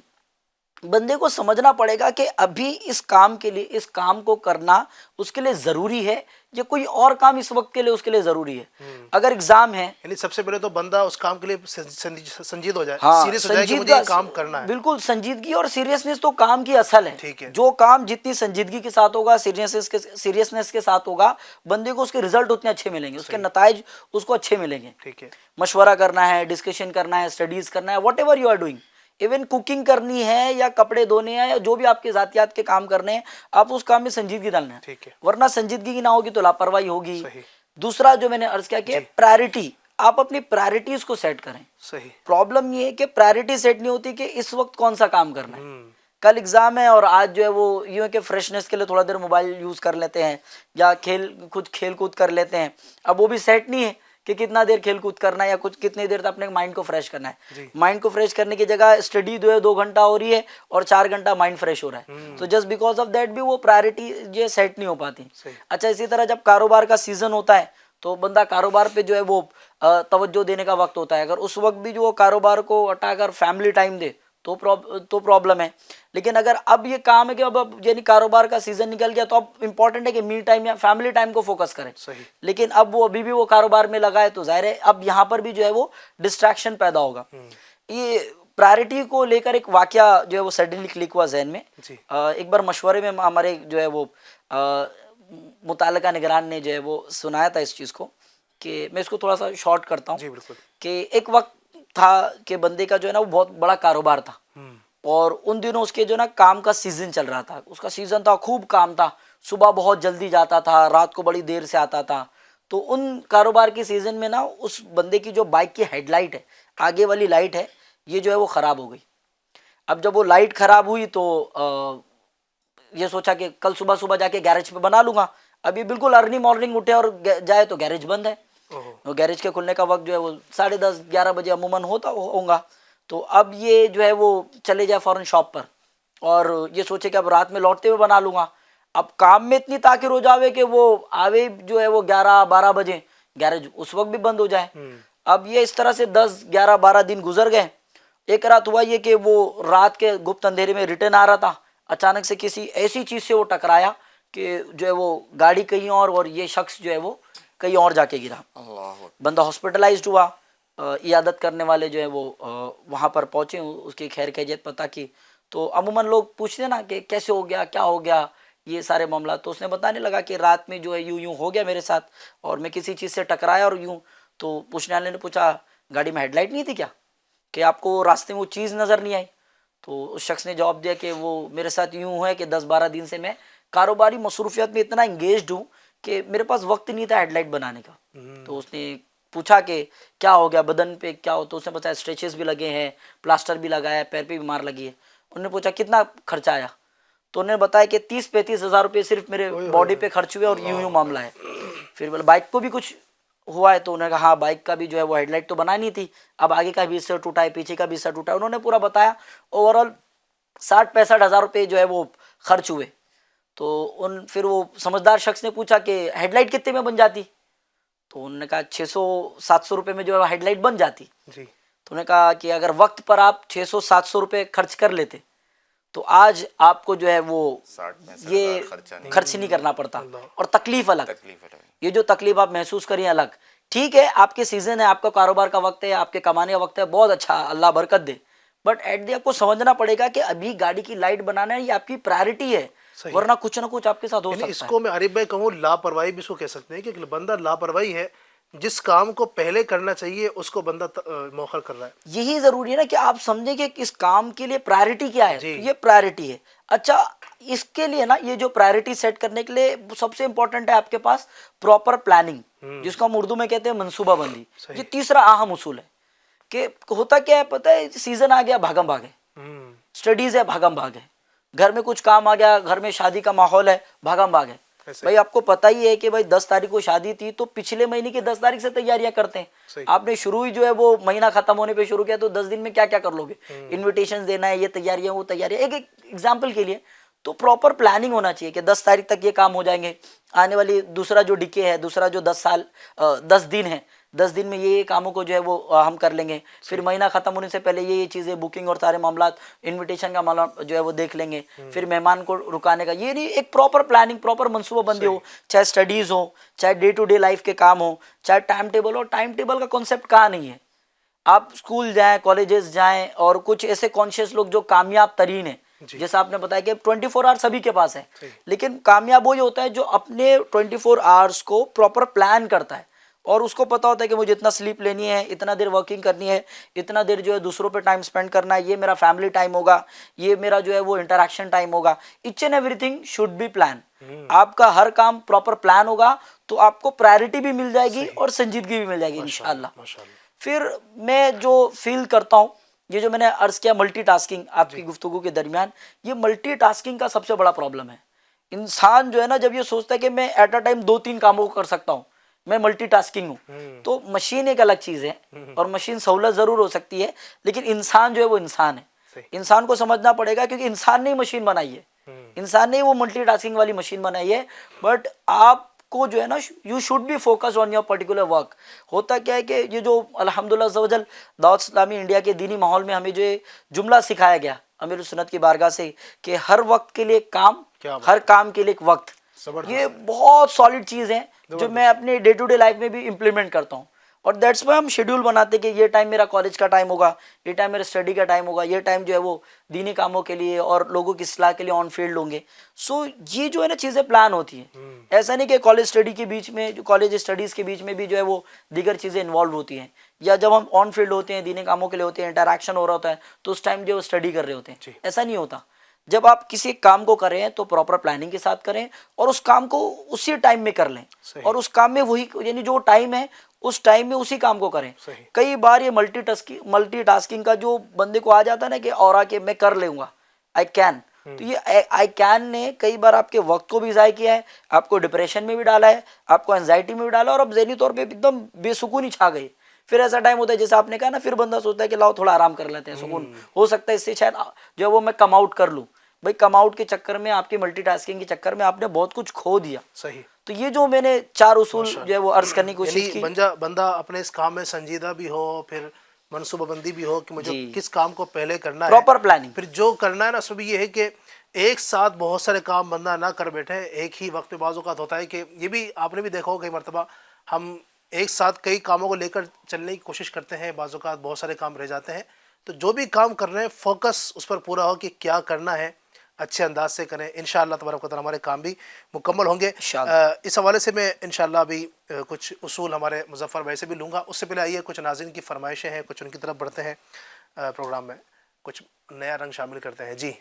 بندے کو سمجھنا پڑے گا کہ ابھی اس کام کے لیے, اس کام کو کرنا اس کے لیے ضروری ہے, یا کوئی اور کام اس وقت کے لیے اس کے لیے ضروری ہے. اگر ایگزام ہے, یعنی سب سے پہلے تو بندہ اس کام کے لیے سنجید ہو جائے, ہاں, سیریس ہو جائے کہ مجھے یہ کام کرنا ہے. بالکل سنجیدگی اور سیریسنس تو کام کی اصل ہے. ٹھیک ہے. جو کام جتنی سنجیدگی کے ساتھ ہوگا, سیریسنس کے ساتھ ہوگا, بندے کو اس کے رزلٹ اتنے اچھے ملیں گے, اس کے نتائج اس کو اچھے ملیں گے. ٹھیک ہے. مشورہ کرنا ہے, ڈسکشن کرنا ہے, اسٹڈیز کرنا ہے, whatever you are doing, even cooking کرنی ہے یا کپڑے دھونے ہیں یا جو بھی آپ کے ذاتیات کے کام کرنے ہیں, آپ اس کام میں سنجیدگی ڈالنا ہے. ٹھیک ہے. ورنہ سنجیدگی نہ ہوگی تو لاپرواہی ہوگی. صحیح. دوسرا جو میں نے عرض کیا کہ پرائرٹی, آپ اپنی پرائرٹیز کو سیٹ کریں. صحیح. پرابلم یہ ہے کہ پرائرٹی سیٹ نہیں ہوتی کہ اس وقت کون سا کام کرنا ہے. کل ایگزام ہے اور آج جو ہے وہ یوں ہے کہ فریشنس کے لیے تھوڑا دیر موبائل یوز کر لیتے ہیں یا کچھ کھیل کود کر لیتے ہیں. اب وہ بھی سیٹ نہیں ہے کہ کتنا دیر کھیل کود کرنا ہے یا کچھ کتنی دیر تک اپنے مائنڈ کو فریش کرنا ہے. مائنڈ کو فریش کرنے کی جگہ اسٹڈی جو ہے 2 گھنٹہ ہو رہی ہے اور 4 گھنٹہ مائنڈ فریش ہو رہا ہے. تو جسٹ بیکاز آف دیٹ بھی وہ پرائرٹی جو سیٹ نہیں ہو پاتی. اچھا, اسی طرح جب کاروبار کا سیزن ہوتا ہے تو بندہ کاروبار پہ جو ہے وہ توجہ دینے کا وقت ہوتا ہے. اگر اس وقت بھی جو وہ کاروبار کو ہٹا کر فیملی ٹائم دے تو پرابلم ہے. لیکن اگر اب یہ کام ہے کہ اب یعنی کاروبار کا سیزن نکل گیا تو اب امپورٹنٹ ہے کہ می ٹائم یا فیملی ٹائم کو فوکس کریں. لیکن اب وہ ابھی بھی وہ کاروبار میں لگا ہے تو ظاہر ہے اب یہاں پر بھی جو ہے وہ ڈسٹریکشن پیدا ہوگا. یہ پرائرٹی کو لے کر ایک واقعہ جو ہے وہ سڈنلی کلک ہوا ذہن میں. ایک بار مشورے میں ہمارے جو ہے وہ متعلقہ نگران نے جو ہے وہ سنایا تھا اس چیز کو, کہ میں اس کو تھوڑا سا شارٹ کرتا ہوں. کہ ایک وقت تھا کہ بندے کا جو ہے نا وہ بہت بڑا کاروبار تھا, اور ان دنوں اس کے جو نا کام کا سیزن چل رہا تھا. اس کا سیزن تھا, خوب کام تھا, صبح بہت جلدی جاتا تھا, رات کو بڑی دیر سے آتا تھا. تو ان کاروبار کے سیزن میں نا اس بندے کی جو بائک کی ہیڈ لائٹ ہے, آگے والی لائٹ ہے, یہ جو ہے وہ خراب ہو گئی. اب جب وہ لائٹ خراب ہوئی تو یہ سوچا کہ کل صبح جا کے گیرج پہ بنا لوں گا. ابھی بالکل ارلی مارننگ اٹھے اور جائے تو گیرج بند ہے. گیرج کے کھلنے کا وقت جو ہے وہ 10:30-11 بجے عموماً ہوگا. تو اب یہ جو ہے وہ چلے جائے فوراً شاپ پر اور یہ سوچے کہ اب رات میں لوٹتے ہوئے بنا لوں گا. اب کام میں اتنی تاخیر ہو جاوے کہ وہ آوے جو ہے وہ 11-12 بجے, گیرج اس وقت بھی بند ہو جائے. اب یہ اس طرح سے 10-11-12 دن گزر گئے. ایک رات ہوا یہ کہ وہ رات کے گپت اندھیرے میں ریٹرن آ رہا تھا, اچانک سے کسی ایسی چیز سے وہ ٹکرایا کہ جو ہے وہ گاڑی کہیں اور یہ شخص جو ہے وہ کہیں اور جا کے گرا. بندہ ہاسپٹلائزڈ ہوا. عیادت کرنے والے جو ہے وہ وہاں پر پہنچے, اس کی خیر خیریت پتہ کی. تو عموماً لوگ پوچھتے ہیں نا کہ کیسے ہو گیا, کیا ہو گیا, یہ سارے معاملات. تو اس نے بتانے لگا کہ رات میں جو ہے یوں ہو گیا میرے ساتھ, اور میں کسی چیز سے ٹکرایا اور یوں. تو پوچھنے والے نے پوچھا گاڑی میں ہیڈ لائٹ نہیں تھی کیا, کہ آپ کو راستے میں وہ چیز نظر نہیں آئی؟ تو اس شخص نے جواب دیا کہ وہ میرے ساتھ یوں ہے کہ 10-12 دن سے میں کاروباری مصروفیت میں اتنا انگیجڈ ہوں کہ میرے پاس وقت نہیں تھا ہیڈ لائٹ بنانے کا. تو اس نے پوچھا کہ کیا ہو گیا, بدن پہ کیا ہو؟ تو اس نے بتایا اسٹریچز بھی لگے ہیں, پلاسٹر بھی لگایا ہے, پیر پہ بیمار لگی ہے. انہوں نے پوچھا کتنا خرچہ آیا؟ تو انہوں نے بتایا کہ 30-35 ہزار روپے صرف میرے باڈی پہ خرچ ہوئے اور یوں معاملہ ہے. پھر بولے بائک کو بھی کچھ ہوا ہے؟ تو انہوں نے کہا ہاں بائک کا بھی جو ہے وہ ہیڈ لائٹ تو بنانی تھی, اب آگے کا بھی حصہ ٹوٹا ہے, پیچھے کا بھی حصہ ٹوٹا ہے. انہوں نے پورا بتایا. اوور آل 60-65 ہزار روپے جو ہے وہ خرچ ہوئے. تو پھر وہ سمجھدار شخص نے پوچھا کہ ہیڈ لائٹ کتنے میں بن جاتی؟ تو انہوں نے کہا 600-700 روپے میں جو ہے ہیڈ لائٹ بن جاتی. تو انہوں نے کہا کہ اگر وقت پر آپ 600-700 روپے خرچ کر لیتے تو آج آپ کو جو ہے وہ یہ خرچ نہیں کرنا پڑتا, اور تکلیف الگ. یہ جو تکلیف آپ محسوس کریں الگ. ٹھیک ہے آپ کے سیزن ہے, آپ کا کاروبار کا وقت ہے, آپ کے کمانے کا وقت ہے, بہت اچھا, اللہ برکت دے. بٹ ایٹ دی آپ کو سمجھنا پڑے گا کہ ابھی گاڑی کی لائٹ بنانا ہے, یہ آپ کی پرائرٹی ہے, ورنہ کچھ نہ کچھ آپ کے ساتھ ہو سکتا ہے. اس کو میں عارف بھائی کہوں لاپرواہی بھی اس کو کہہ سکتے ہیں, کہ بندہ لاپرواہی ہے, جس کام کو پہلے کرنا چاہیے اس کو بندہ مؤخر کر رہا ہے. یہی ضروری ہے نا کہ آپ سمجھیں کہ اس کام کے لیے پرائرٹی کیا ہے. یہ پرائرٹی ہے. اچھا اس کے لیے نا یہ جو پرائرٹی سیٹ کرنے کے لیے سب سے امپورٹنٹ ہے آپ کے پاس پراپر پلاننگ, جس کو ہم اردو میں کہتے ہیں منصوبہ بندی. یہ تیسرا اہم اصول ہے. کہ ہوتا کیا ہے پتہ ہے, سیزن آ گیا بھاگم بھاگے, اسٹڈیز ہے بھاگم بھاگے, گھر میں کچھ کام آ گیا, گھر میں شادی کا ماحول ہے بھاگم بھاگے. بھائی آپ کو پتہ ہی ہے کہ بھائی 10 تاریخ کو شادی تھی تو پچھلے مہینے کی 10 تاریخ سے تیاریاں کرتے ہیں. آپ نے شروع ہی جو ہے وہ مہینہ ختم ہونے پہ شروع کیا تو 10 دن میں کیا کیا کر لو گے. انویٹیشن دینا ہے, یہ تیاریاں وہ تیاریاں, ایک ایگزامپل کے لیے. تو پراپر پلاننگ ہونا چاہیے کہ 10 تاریخ تک یہ کام ہو جائیں گے. آنے والی دوسرا جو ڈکے ہے, دوسرا جو 10 دن ہے, 10 دن میں یہ کاموں کو جو ہے وہ ہم کر لیں گے. پھر مہینہ ختم ہونے سے پہلے یہ چیزیں بکنگ اور سارے معاملات, انویٹیشن کا معاملہ جو ہے وہ دیکھ لیں گے. پھر مہمان کو رکانے کا, یہ نہیں, ایک پراپر پلاننگ, پراپر منصوبہ بندی ہو, چاہے اسٹڈیز ہو, چاہے ڈے ٹو ڈے لائف کے کام ہو, چاہے ٹائم ٹیبل ہو. ٹائم ٹیبل کا کانسیپٹ کہاں نہیں ہے. آپ اسکول جائیں, کالجز جائیں, اور کچھ ایسے کانشیس لوگ جو کامیاب ترین ہیں, جیسا آپ نے بتایا کہ 24 آور سبھی کے پاس ہے, لیکن کامیاب وہی ہوتا ہے جو اپنے 24 آورس کو پراپر پلان کرتا ہے, اور اس کو پتا ہوتا ہے کہ مجھے اتنا سلیپ لینی ہے, اتنا دیر ورکنگ کرنی ہے, اتنا دیر جو ہے دوسروں پہ ٹائم اسپینڈ کرنا ہے, یہ میرا فیملی ٹائم ہوگا, یہ میرا جو ہے وہ انٹریکشن ٹائم ہوگا. Each and everything should be plan. آپ کا ہر کام پراپر پلان ہوگا تو آپ کو پرائرٹی بھی مل جائے گی اور سنجیدگی بھی مل جائے گی انشاءاللہ. پھر میں جو فیل کرتا ہوں, یہ جو میں نے عرض کیا ملٹی ٹاسکنگ آپ کی گفتگو کے درمیان, یہ ملٹی ٹاسکنگ کا سب سے بڑا پرابلم ہے. انسان جو ہے نا, جب یہ سوچتا ہے کہ میں ایٹ اے ٹائم 2-3 کاموں کو کر سکتا ہوں, میں ملٹی ٹاسکنگ ہوں, تو مشین ایک الگ چیز ہے, اور مشین سہولت ضرور ہو سکتی ہے, لیکن انسان جو ہے وہ انسان ہے. انسان کو سمجھنا پڑے گا, کیونکہ انسان نے ہی مشین بنائی ہے, انسان نے ہی وہ ملٹی ٹاسکنگ والی مشین بنائی ہے. بٹ آپ کو جو ہے نا, you should be focus on your particular work. ہوتا کیا ہے کہ یہ جو الحمدللہ عز و جل دعوت اسلامی انڈیا کے دینی ماحول میں ہمیں جو جملہ سکھایا گیا امیر السنت کی بارگاہ سے کہ ہر وقت کے لیے کام, ہر کام کے لیے ایک وقت, یہ بہت سالڈ چیز ہیں جو میں اپنے ڈے ٹو ڈے لائف میں بھی امپلیمنٹ کرتا ہوں. اور دیٹس وائی ہم شیڈول بناتے کہ یہ ٹائم میرا کالج کا ٹائم ہوگا, یہ ٹائم میرا اسٹڈی کا ٹائم ہوگا, یہ ٹائم جو ہے وہ دینی کاموں کے لیے اور لوگوں کی اصلاح کے لیے آن فیلڈ ہوں گے. سو یہ جو ہے نا چیزیں پلان ہوتی ہیں. ایسا نہیں کہ کالج اسٹڈی کے بیچ میں, جو کالج اسٹڈیز کے بیچ میں بھی جو ہے وہ دیگر چیزیں انوالو ہوتی ہیں, یا جب ہم آن فیلڈ ہوتے ہیں, دینی کاموں کے لیے ہوتے ہیں, انٹریکشن ہو رہا ہوتا ہے, تو اس ٹائم جو ہے وہ اسٹڈی کر رہے ہوتے ہیں. ایسا نہیں ہوتا. جب آپ کسی کام کو کریں تو پراپر پلاننگ کے ساتھ کریں, اور اس کام کو اسی ٹائم میں کر لیں, اور اس کام میں وہی, یعنی جو ٹائم ہے اس ٹائم میں اسی کام کو کریں. کئی بار یہ ملٹی ٹاسکنگ کا جو بندے کو آ جاتا ہے نا کہ اور کہ میں کر لوں گا, آئی کین, تو یہ آئی کین نے کئی بار آپ کے وقت کو بھی ضائع کیا ہے, آپ کو ڈپریشن میں بھی ڈالا ہے, آپ کو انزائٹی میں بھی ڈالا, اور اب ذہنی طور پہ ایک دم بے سکونی چھا گئی. پھر ایسا ٹائم ہوتا ہے جیسے آپ نے کہا نا, پھر بندہ سوچتا ہے کہ لاؤ تھوڑا آرام کر لیتے ہیں, سکون ہو سکتا ہے اس سے شاید جو ہے وہ میں کم آؤٹ کر لوں. بھائی کم آؤٹ کے چکر میں, آپ کی ملٹی ٹاسکنگ کے چکر میں آپ نے بہت کچھ کھو دیا. صحیح. تو یہ جو میں نے 4 اصول جو ہے وہ عرض کرنے کی کوشش کی, بندہ اپنے اس کام میں سنجیدہ بھی ہو, پھر منصوبہ بندی بھی ہو کہ مجھے کس کام کو پہلے کرنا ہے, پراپر پلاننگ. پھر جو کرنا ہے نا, اس میں بھی یہ ہے کہ ایک ساتھ بہت سارے کام بندہ نہ کر بیٹھے ایک ہی وقت پہ. بعض اوقات ہوتا ہے کہ یہ بھی آپ نے بھی دیکھا ہو کئی مرتبہ, ہم ایک ساتھ کئی کاموں کو لے کر چلنے کی کوشش کرتے ہیں, بعض اوقات بہت سارے کام رہ جاتے ہیں. تو جو بھی کام کر رہے ہیں فوکس اس پر پورا ہو کہ کیا کرنا ہے, اچھے انداز سے کریں. انشاءاللہ تبارک و تعالی ہمارے کام بھی مکمل ہوں گے. اس حوالے سے میں انشاءاللہ ابھی کچھ اصول ہمارے مظفر بھائی سے بھی لوں گا. اس سے پہلے آئیے کچھ ناظرین کی فرمائشیں ہیں, کچھ ان کی طرف بڑھتے ہیں, پروگرام میں کچھ نیا رنگ شامل کرتے ہیں. جی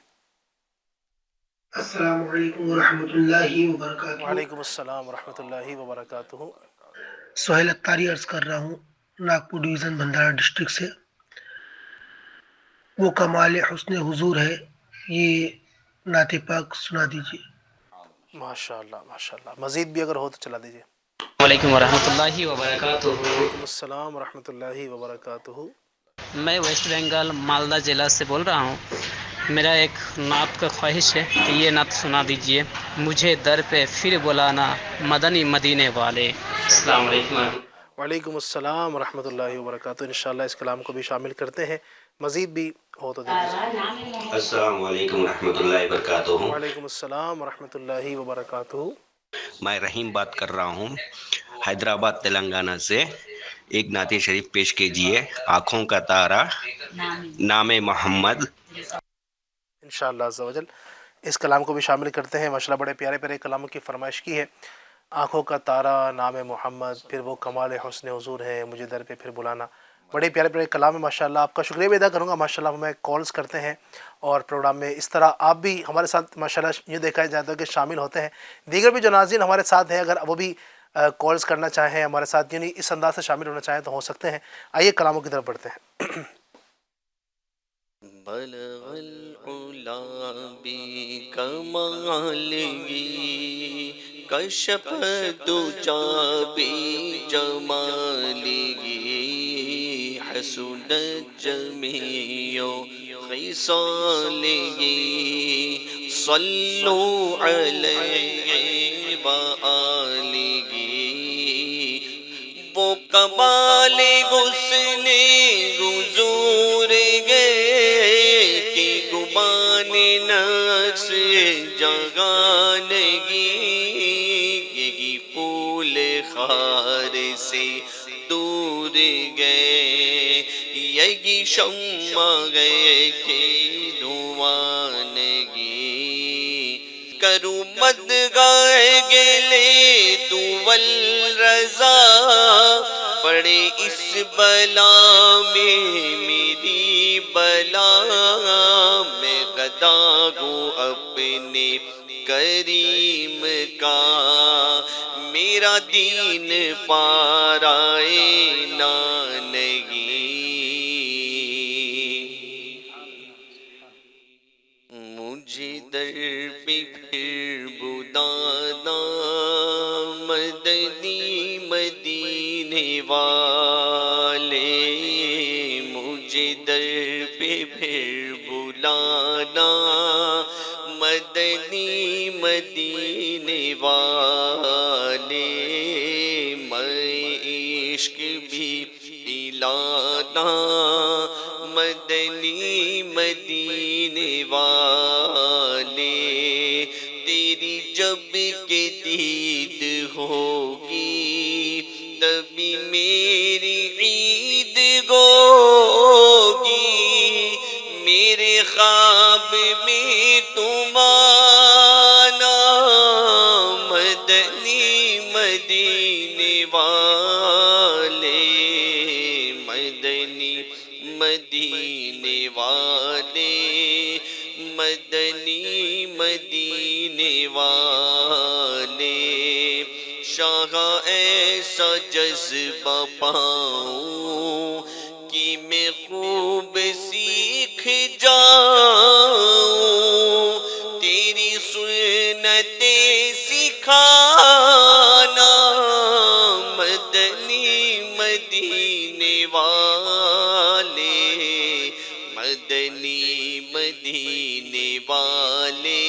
السلام علیکم ورحمۃ اللہ وبرکاتہ. وعلیکم السلام ورحمۃ اللہ وبرکاتہ. سہیل اختاری عرض کر رہا ہوں, ناگپور ڈویژن بھنڈارا ڈسٹرکٹ سے. وہ کمال حسن حضور ہے, یہ نعت پاک سنا دیجیے. ماشاء اللہ ماشاء اللہ. مزید بھی اگر ہو تو چلا دیجیے. السلام علیکم ورحمۃ اللہ وبرکاتہ. وعلیکم السلام ورحمۃ اللہ وبرکاتہ. میں ویسٹ بنگال مالدہ ضلع سے بول رہا ہوں. میرا ایک نعت کا خواہش ہے کہ یہ نعت سنا دیجئے. مجھے در پہ پھر بلانا مدنی مدینے والے. السلام علیکم. وعلیکم السلام ورحمۃ اللہ وبرکاتہ. انشاءاللہ اس کلام کو بھی شامل کرتے ہیں, مزید بھی ہو تو دیجیے. السلام علیکم ورحمۃ اللہ وبرکاتہ. وعلیکم السلام ورحمۃ اللہ وبرکاتہ. میں رحیم بات کر رہا ہوں حیدرآباد تلنگانہ سے. ایک نعت شریف پیش کیجیے, آنکھوں کا تارا نام محمد. انشاءاللہ عز و جل اس کلام کو بھی شامل کرتے ہیں. ماشاءاللہ بڑے پیارے پیارے کلاموں کی فرمائش کی ہے. آنکھوں کا تارا نام محمد, پھر وہ کمال حسن حضور ہے, مجھے در پہ پھر بلانا. بڑے پیارے پیارے کلام ہے ماشاءاللہ. آپ کا شکریہ بھی ادا کروں گا. ماشاءاللہ ہمیں کالز کرتے ہیں اور پروگرام میں اس طرح آپ بھی ہمارے ساتھ ماشاءاللہ یہ دیکھا جاتا ہے کہ شامل ہوتے ہیں. دیگر بھی جو ناظرین ہمارے ساتھ ہیں, اگر وہ بھی کالز کرنا چاہیں ہمارے ساتھ, یعنی اس انداز سے شامل ہونا چاہیں تو ہو سکتے ہیں. آئیے کلاموں کی طرف بڑھتے ہیں. بلغ العلا بکمالہ کشف دجابی جمالی حسنت جمیع خصاله صلوا علیہ وآلہ وہ کمال حسن حضور گئے کہ گمان نفس جگانگی یہی پھول خار سے دور گئے یہی شمع گئے کہ دھوانگی کروں مدگاہ گلے دول رضا پڑے اس بلا میں میری بلا میں گدا ہوں اپنے کریم کا میرا دین پارائے نانگی مجھے در پہ پھر بدانا مدنی مدینے والے مجھے در پہ پھر بلانا مدنی مدینے والے میں عشق بھی پلانا مدنی مدینے والے تیری جب کہ دید ہوگی تبھی میری عید ہوگی میرے خواب میں تم آنا مدنی مدینے والے مدنی مدینے والے مدنی مدینے والے شاہ ایسا جذبہ پاؤں کہ میں خوب سیکھ جاؤں تیری سنتیں سکھانا مدنی مدینے والے مدنی مدینے والے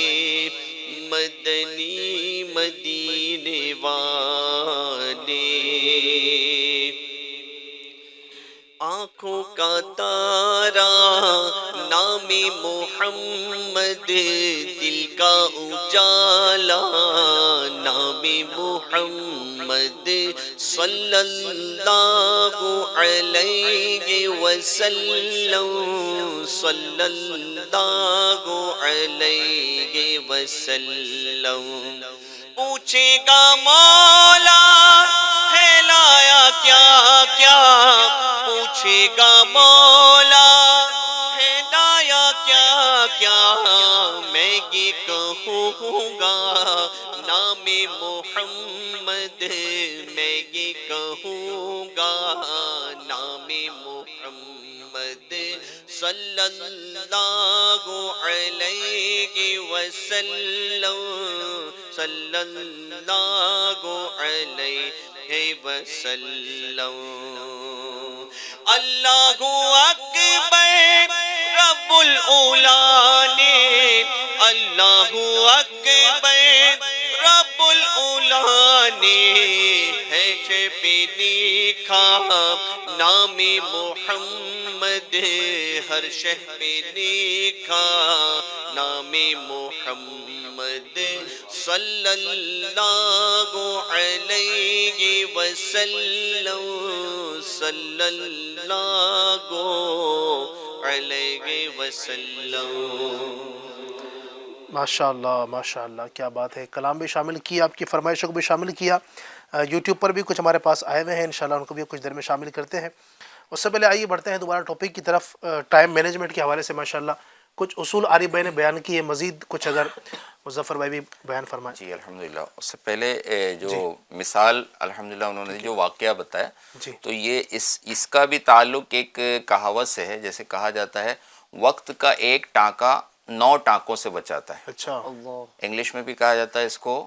مدنی مدینے والے آنکھوں کا تارا نام محمد دل کا اجالا نام محمد صلی اللہ علیہ وسلم صلی اللہ علیہ وسلم پوچھے گا مولا ہے لایا کیا کیا پوچھے گا مولا ہے لایا کیا کیا میں یہ کہوں گا نام محمد میں یہ کہوں گا نام محمد صلی اللہ علیہ وسلم صلی اللہ علیہ وسلم اللہ اکبر رب العلا نے اللہ اکبر رب العلا نے ہے چھپ لکھا نام محمد ہر شہ پہ لکھا نام محمد صلی اللہ علیہ وسلم صلی اللہ علیہ وسلم ماشاء اللہ کیا بات ہے. کلام بھی شامل کیا، آپ کی فرمائشوں کو بھی شامل کیا. یوٹیوب پر بھی کچھ ہمارے پاس آئے ہوئے ہیں، انشاءاللہ ان کو بھی کچھ دیر میں شامل کرتے ہیں. اس سے پہلے آئیے بڑھتے ہیں دوبارہ ٹاپک کی طرف. ٹائم مینجمنٹ کے حوالے سے ماشاءاللہ کچھ اصول عارف بھائی نے بیان کیے، مزید کچھ اگر مظفر بھائی بھی بیان فرمائیں. جی الحمدللہ. اس سے پہلے جو مثال الحمدللہ انہوں نے جو واقعہ بتایا تو یہ اس کا بھی تعلق ایک کہاوت سے ہے. جیسے کہا جاتا ہے وقت کا ایک ٹانکا 9 ٹانکوں سے بچاتا ہے. اچھا. انگلش میں بھی کہا جاتا ہے اس کو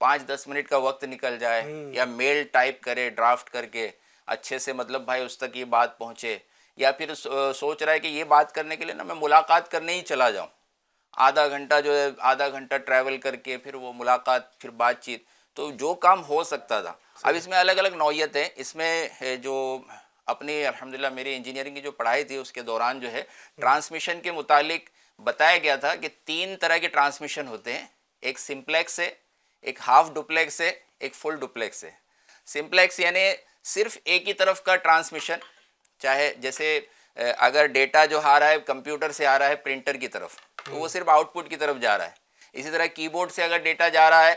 5-10 منٹ کا وقت نکل جائے, یا میل ٹائپ کرے ڈرافٹ کر کے اچھے سے, مطلب بھائی اس تک یہ بات پہنچے, یا پھر سوچ رہا ہے کہ یہ بات کرنے کے لیے نا میں ملاقات کرنے ہی چلا جاؤں, آدھا گھنٹہ جو ہے آدھا گھنٹہ ٹریول کر کے پھر وہ ملاقات پھر بات چیت, تو جو کام ہو سکتا تھا. اب اس میں الگ الگ نوعیت ہے. اس میں جو اپنی الحمدللہ میری انجینئرنگ کی جو پڑھائی تھی اس کے دوران جو ہے ٹرانسمیشن کے متعلق بتایا گیا تھا کہ 3 طرح کے ٹرانسمیشن ہوتے ہیں. ایک سمپلیکس ہے, ایک ہاف ڈپلیکس ہے, ایک فل ڈپلیکس ہے. سمپلیکس یعنی صرف ایک ہی طرف کا ٹرانسمیشن, چاہے جیسے اگر ڈیٹا جو آ رہا ہے کمپیوٹر سے آ رہا ہے پرنٹر کی طرف تو وہ صرف آؤٹ پٹ کی طرف جا رہا ہے. اسی طرح کی بورڈ سے اگر ڈیٹا جا رہا ہے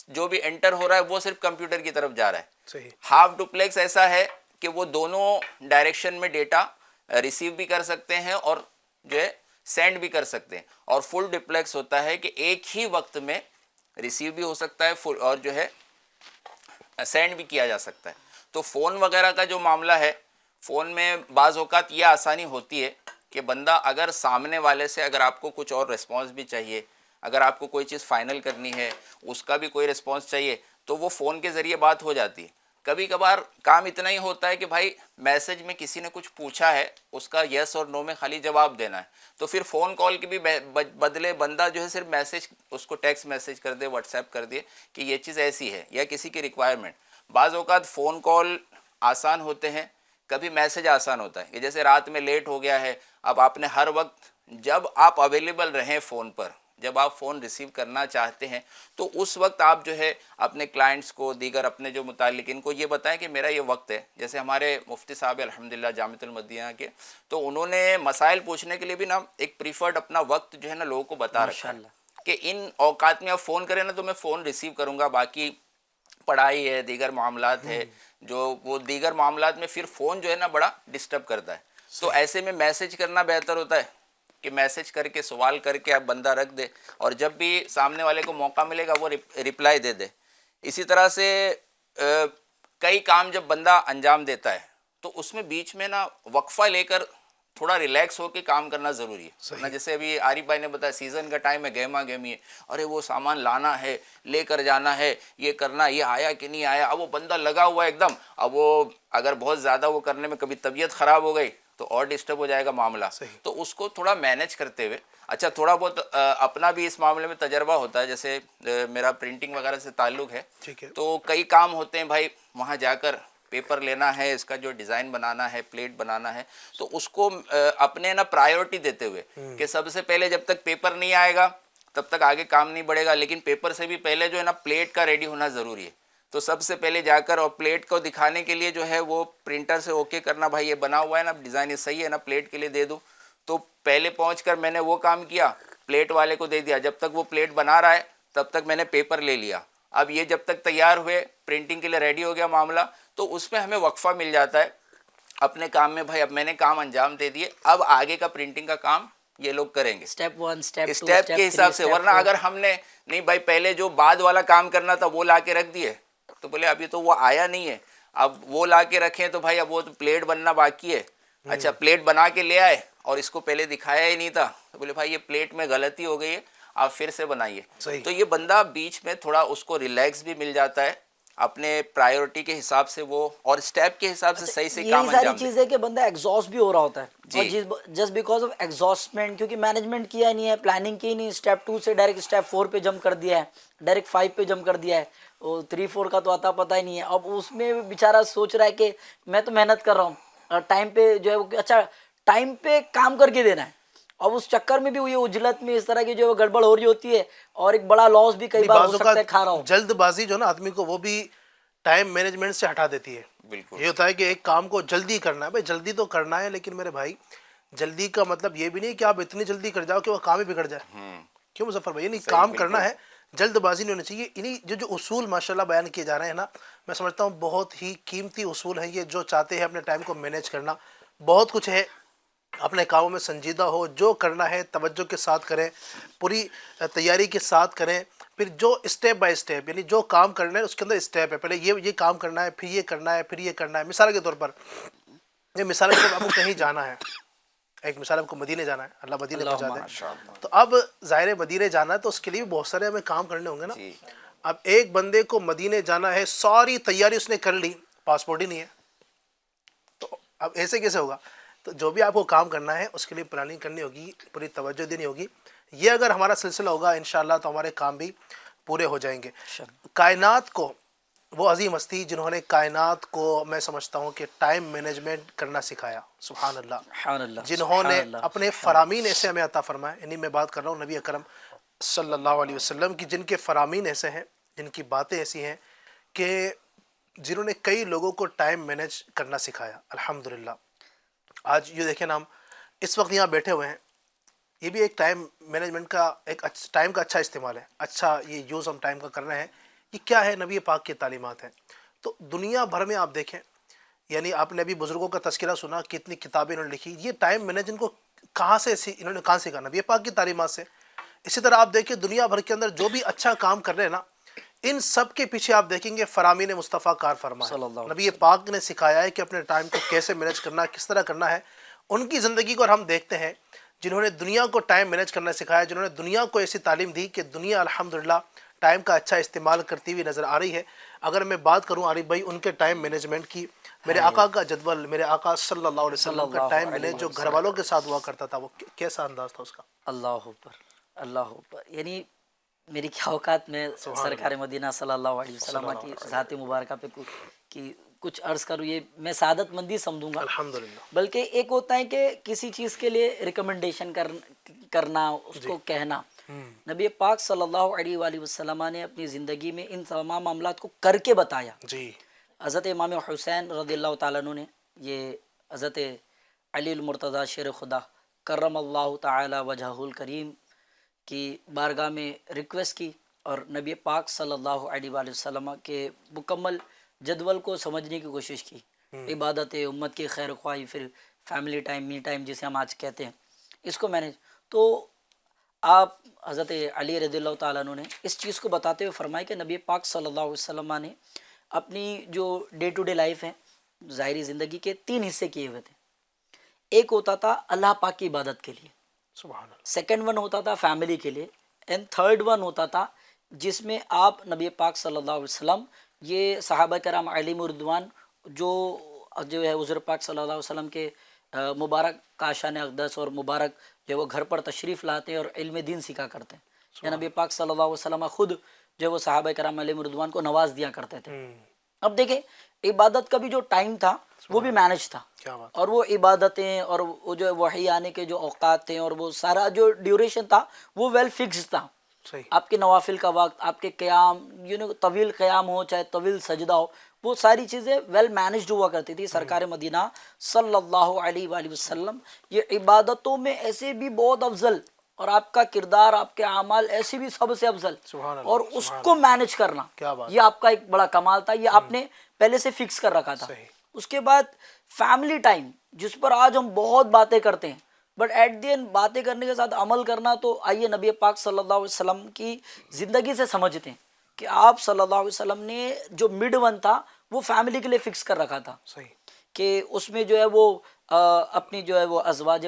جو بھی انٹر ہو رہا ہے وہ صرف کمپیوٹر کی طرف جا رہا ہے. صحیح. ہاف ڈپلیکس ایسا ہے کہ وہ دونوں ڈائریکشن میں ڈیٹا ریسیو بھی کر سکتے ہیں اور جو ہے سینڈ بھی کر سکتے ہیں. اور فل ڈپلیکس ہوتا ہے کہ ایک ہی وقت میں ریسیو بھی ہو سکتا ہے اور جو ہے سینڈ بھی کیا جا سکتا ہے. تو فون وغیرہ کا جو معاملہ ہے, فون میں بعض اوقات یہ آسانی ہوتی ہے کہ بندہ اگر سامنے والے سے اگر آپ کو کچھ اور ریسپانس بھی چاہیے, اگر آپ کو کوئی چیز فائنل کرنی ہے اس کا بھی کوئی ریسپانس چاہیے تو وہ فون کے ذریعے بات ہو جاتی ہے. کبھی کبھار کام اتنا ہی ہوتا ہے کہ بھائی میسج میں کسی نے کچھ پوچھا ہے, اس کا یس اور نو میں خالی جواب دینا ہے, تو پھر فون کال کے بھی بدلے بندہ جو ہے صرف میسج اس کو ٹیکسٹ میسج کر دے, واٹس ایپ کر دے کہ یہ چیز ایسی ہے, یا کسی کی ریکوائرمنٹ. بعض اوقات فون کال آسان ہوتے ہیں, کبھی میسج آسان ہوتا ہے کہ جیسے رات میں لیٹ ہو گیا ہے, اب آپ نے ہر وقت جب آپ اویلیبل رہیں فون پر, جب آپ فون ریسیو کرنا چاہتے ہیں تو اس وقت آپ جو ہے اپنے کلائنٹس کو, دیگر اپنے جو متعلقین کو یہ بتائیں کہ میرا یہ وقت ہے. جیسے ہمارے مفتی صاحب الحمدللہ جامعۃ المدینہ کے, تو انہوں نے مسائل پوچھنے کے لیے بھی نا ایک پریفرڈ اپنا وقت جو ہے نا لوگوں کو بتا رکھا ہے کہ ان اوقات میں آپ فون کریں نا تو میں فون ریسیو کروں گا, باقی پڑھائی ہے, دیگر معاملات ہے, جو وہ دیگر معاملات میں پھر فون جو ہے نا بڑا ڈسٹرب کرتا ہے. تو ایسے میں میسج کرنا بہتر ہوتا ہے کہ میسج کر کے سوال کر کے آپ بندہ رکھ دے, اور جب بھی سامنے والے کو موقع ملے گا وہ رپلائی دے دے. اسی طرح سے کئی کام جب بندہ انجام دیتا ہے تو اس میں بیچ میں نا وقفہ لے کر تھوڑا ریلیکس ہو کے کام کرنا ضروری ہے نا. جیسے ابھی عارف بھائی نے بتایا سیزن کا ٹائم ہے, گہما گہمی ہے, ارے وہ سامان لانا ہے, لے کر جانا ہے, یہ کرنا, یہ آیا کہ نہیں آیا. اب وہ بندہ لگا ہوا ہے ایک دم, اب وہ اگر بہت زیادہ وہ کرنے میں کبھی طبیعت خراب ہو گئی تو اور ڈسٹرب ہو جائے گا معاملہ. تو اس کو تھوڑا مینیج کرتے ہوئے, اچھا تھوڑا بہت اپنا بھی اس معاملے میں تجربہ ہوتا ہے, جیسے میرا پرنٹنگ وغیرہ سے تعلق ہے, تو کئی کام ہوتے ہیں بھائی وہاں جا کر پیپر لینا ہے, اس کا جو ڈیزائن بنانا ہے, پلیٹ بنانا ہے, تو اس کو اپنے نا پرائیورٹی دیتے ہوئے کہ سب سے پہلے جب تک پیپر نہیں آئے گا تب تک آگے کام نہیں بڑھے گا, لیکن پیپر سے بھی پہلے جو ہے نا پلیٹ کا ریڈی ہونا ضروری ہے. تو سب سے پہلے جا کر اور پلیٹ کو دکھانے کے لیے جو ہے وہ پرنٹر سے اوکے کرنا, بھائی یہ بنا ہوا ہے نا, ڈیزائن یہ صحیح ہے نا, پلیٹ کے لیے دے دوں. تو پہلے پہنچ کر میں نے وہ کام کیا, پلیٹ والے کو دے دیا, جب تک وہ پلیٹ بنا رہا ہے تب تک میں نے پیپر لے لیا. اب یہ جب تک تیار ہوئے, پرنٹنگ کے لیے ریڈی ہو گیا معاملہ, تو اس میں ہمیں وقفہ مل جاتا ہے اپنے کام میں. بھائی اب میں نے کام انجام دے دیے, اب آگے کا پرنٹنگ کا کام یہ لوگ کریں گے اسٹیپ 1 اسٹیپ 2 اسٹیپ کے حساب سے. ورنہ اگر ہم نے نہیں بھائی پہلے جو بعد والا کام کرنا تھا وہ لا کے رکھ دیے تو بولے ابھی تو وہ آیا نہیں ہے, اب وہ لا کے رکھیں تو بھائی اب وہ تو پلیٹ بننا باقی ہے. اچھا پلیٹ بنا کے لے آئے اور اس کو پہلے دکھایا ہی نہیں تھا, تو بولے بھائی یہ پلیٹ میں غلطی ہو گئی ہے, آپ پھر سے بنائیے. تو یہ بندہ بیچ میں تھوڑا اس کو ریلیکس بھی مل جاتا ہے اپنے پرائیورٹی کے حساب سے, وہ اور اسٹیپ کے حساب سے صحیح سے کام انجام دے. یہی ساری چیز ہے کہ بندہ ایگزاسٹ بھی ہو رہا ہوتا ہے, اور جسٹ بیکاز آف ایگزاسٹمنٹ, کیونکہ مینجمنٹ کیا نہیں ہے, پلاننگ کی نہیں, اسٹیپ 2 سے ڈائریکٹ اسٹیپ 4 پہ جمپ کر دیا ہے, ڈائریکٹ 5 پہ جمپ کر دیا ہے, 3-4 کا تو آتا پتہ ہی نہیں ہے. اب اس میں بیچارہ سوچ رہا ہے کہ میں تو محنت کر رہا ہوں, ٹائم پہ جو ہے اچھا ٹائم پہ کام کر کے دینا ہے, اب اس چکر میں بھی یہ اجلت میں اس طرح کی جو گڑبڑ ہو رہی ہوتی ہے, اور ایک بڑا لاس بھی کئی بار ہو سکتا ہے کھا رہا ہوں. جلد بازی جو نا آدمی کو وہ بھی ٹائم مینجمنٹ سے ہٹا دیتی ہے. بالکل یہ ہوتا ہے کہ ایک کام کو جلدی کرنا ہے, بھائی جلدی تو کرنا ہے, لیکن میرے بھائی جلدی کا مطلب یہ بھی نہیں کہ آپ اتنی جلدی کر جاؤ کہ وہ کام ہی بگڑ جائے. کیوں مظفر بھائی, یعنی کام کرنا ہے, جلد بازی نہیں ہونی چاہیے. انہیں جو اصول ماشاءاللہ بیان کیے جا رہے ہیں نا, میں سمجھتا ہوں بہت ہی قیمتی اصول ہیں یہ, جو چاہتے ہیں اپنے ٹائم کو مینیج کرنا. بہت کچھ ہے, اپنے کاموں میں سنجیدہ ہو, جو کرنا ہے توجہ کے ساتھ کریں, پوری تیاری کے ساتھ کریں. پھر جو اسٹیپ بائی اسٹیپ, یعنی جو کام کرنا ہے اس کے اندر اسٹیپ ہے, پہلے یہ کام کرنا ہے, پھر یہ کرنا ہے, پھر یہ کرنا ہے. مثال کے طور پر یہ مثال کے طور پر آپ کو کہیں جانا ہے, ایک مثال آپ کو مدینے جانا ہے, اللہ مدینے پہنچا دے, تو اب ظاہر مدینے جانا ہے تو اس کے لیے بھی بہت سارے ہمیں کام کرنے ہوں گے نا. اب ایک بندے کو مدینے جانا ہے، ساری تیاری اس نے کر لی، پاسپورٹ ہی نہیں ہے، تو اب ایسے کیسے ہوگا؟ تو جو بھی آپ کو کام کرنا ہے اس کے لیے پلاننگ کرنی ہوگی، پوری توجہ دینی ہوگی. یہ اگر ہمارا سلسلہ ہوگا انشاءاللہ تو ہمارے کام بھی پورے ہو جائیں گے. کائنات کو وہ عظیم ہستی جنہوں نے کائنات کو میں سمجھتا ہوں کہ ٹائم مینجمنٹ کرنا سکھایا، سبحان اللہ، سبحان اللہ، جنہوں نے سبحان اللہ، اپنے فرامین ایسے ہمیں عطا فرمائے. یعنی میں بات کر رہا ہوں نبی اکرم صلی اللہ علیہ وسلم کی، جن کے فرامین ایسے ہیں، جن کی باتیں ایسی ہیں کہ جنہوں نے کئی لوگوں کو ٹائم مینج کرنا سکھایا. الحمدللہ آج یہ دیکھیں نا، ہم اس وقت یہاں بیٹھے ہوئے ہیں، یہ بھی ایک ٹائم مینجمنٹ کا، ایک ٹائم کا اچھا استعمال ہے، اچھا یہ یوز ہم ٹائم کا کر رہے ہیں. یہ کیا ہے؟ نبی پاک کی تعلیمات ہیں. تو دنیا بھر میں آپ دیکھیں، یعنی آپ نے ابھی بزرگوں کا تذکرہ سنا، کتنی کتابیں انہوں نے لکھی. یہ ٹائم مینجمنٹ کو کہاں سے انہوں نے کہاں سیکھا؟ نبی پاک کی تعلیمات سے. اسی طرح آپ دیکھیں دنیا بھر کے اندر جو بھی اچھا کام کر رہے ہیں نا، ان سب کے پیچھے آپ دیکھیں گے فرامین مصطفیٰ کار فرما ہے. نبی پاک نے سکھایا ہے کہ اپنے ٹائم کو کیسے مینج کرنا، کس طرح کرنا ہے. ان کی زندگی کو ہم دیکھتے ہیں جنہوں نے دنیا کو ٹائم مینج کرنا سکھایا، جنہوں نے دنیا کو ایسی تعلیم دی کہ دنیا الحمدللہ ٹائم کا اچھا استعمال کرتی ہوئی نظر آ رہی ہے. اگر میں بات کروں عارف بھائی ان کے ٹائم مینجمنٹ کی، میرے آقا کا جدول، میرے آقا صلی اللہ علیہ وسلم کا ٹائم مینج جو گھر والوں کے ساتھ ہوا کرتا تھا، وہ کیسا انداز تھا اس کا؟ اللہ اکبر، اللہ اکبر. یعنی میری کیا اوقات میں سرکار مدینہ صلی اللہ علیہ وسلم کی ذات مبارکہ پہ کچھ عرض کروں، یہ میں سعادت مندی سمجھوں گا. الحمدللہ. بلکہ ایک ہوتا ہے کہ کسی چیز کے لیے ریکمنڈیشن کرنا، اس کو کہنا. نبی پاک صلی اللہ علیہ وآلہ وسلم نے اپنی زندگی میں ان تمام معاملات کو کر کے بتایا. جی. حضرت امام حسین رضی اللہ تعالیٰ عنہ نے یہ حضرت علی المرتضیٰ شیر خدا کرم اللہ تعالی وجہہ الکریم کی بارگاہ میں ریکویسٹ کی، اور نبی پاک صلی اللہ علیہ وآلہ وسلم کے مکمل جدول کو سمجھنے کی کوشش کی. عبادت، امت کی خیر خواہی، پھر فیملی ٹائم، می ٹائم جسے ہم آج کہتے ہیں، اس کو مینیج. تو آپ حضرت علی رضی اللہ تعالیٰ عنہ نے اس چیز کو بتاتے ہوئے فرمایا کہ نبی پاک صلی اللہ علیہ وسلم نے اپنی جو ڈے ٹو ڈے لائف ہے، ظاہری زندگی کے 3 حصے کیے ہوئے تھے. ایک ہوتا تھا اللہ پاک کی عبادت کے لیے، سبحان اللہ. سیکنڈ ون ہوتا تھا فیملی کے لیے، اینڈ تھرڈ ون ہوتا تھا جس میں آپ نبی پاک صلی اللہ علیہ وسلم، یہ صحابہ کرام علیہم رضوان جو ہے حضور پاک صلی اللہ علیہ وسلم کے مبارک کاشان اقدس اور مبارک جو وہ گھر پر تشریف لاتے ہیں اور علم دین سیکھا کرتے ہیں. یا نبی پاک صلی اللہ علیہ وسلم خود جو وہ صحابہ کرام علیہم رضوان کو نواز دیا کرتے تھے. اب دیکھیں عبادت کا بھی جو ٹائم تھا وہ بھی مینج تھا، اور وہ عبادتیں اور وہ جو وحی آنے کے جو اوقات تھے اور وہ سارا جو ڈیوریشن تھا وہ ویل فکسڈ تھا. آپ کے نوافل کا وقت، آپ کے قیام، طویل قیام ہو چاہے طویل سجدہ ہو، وہ ساری چیزیں ویل مینجڈ ہوا کرتی تھی. سرکار مدینہ صلی اللہ علیہ وآلہ وسلم یہ عبادتوں میں ایسے بھی بہت افضل، اور آپ کا کردار، آپ کے اعمال ایسے بھی سب سے افضل، اور اس کو مینج کرنا یہ آپ کا ایک بڑا کمال تھا. یہ آپ نے پہلے سے فکس کر رکھا تھا. اس کے بعد فیملی ٹائم، جس پر آج ہم بہت باتیں کرتے ہیں، بٹ ایٹ دی اینڈ باتیں کرنے کے ساتھ عمل کرنا، تو آئیے نبی پاک صلی اللہ علیہ وسلم کی زندگی سے سمجھتے ہیں کہ آپ صلی اللہ علیہ وسلم نے جو مڈ ون تھا وہ فیملی کے لیے فکس کر رکھا تھا، کہ اس میں جو ہے وہ اپنی جو ہے وہ ازواج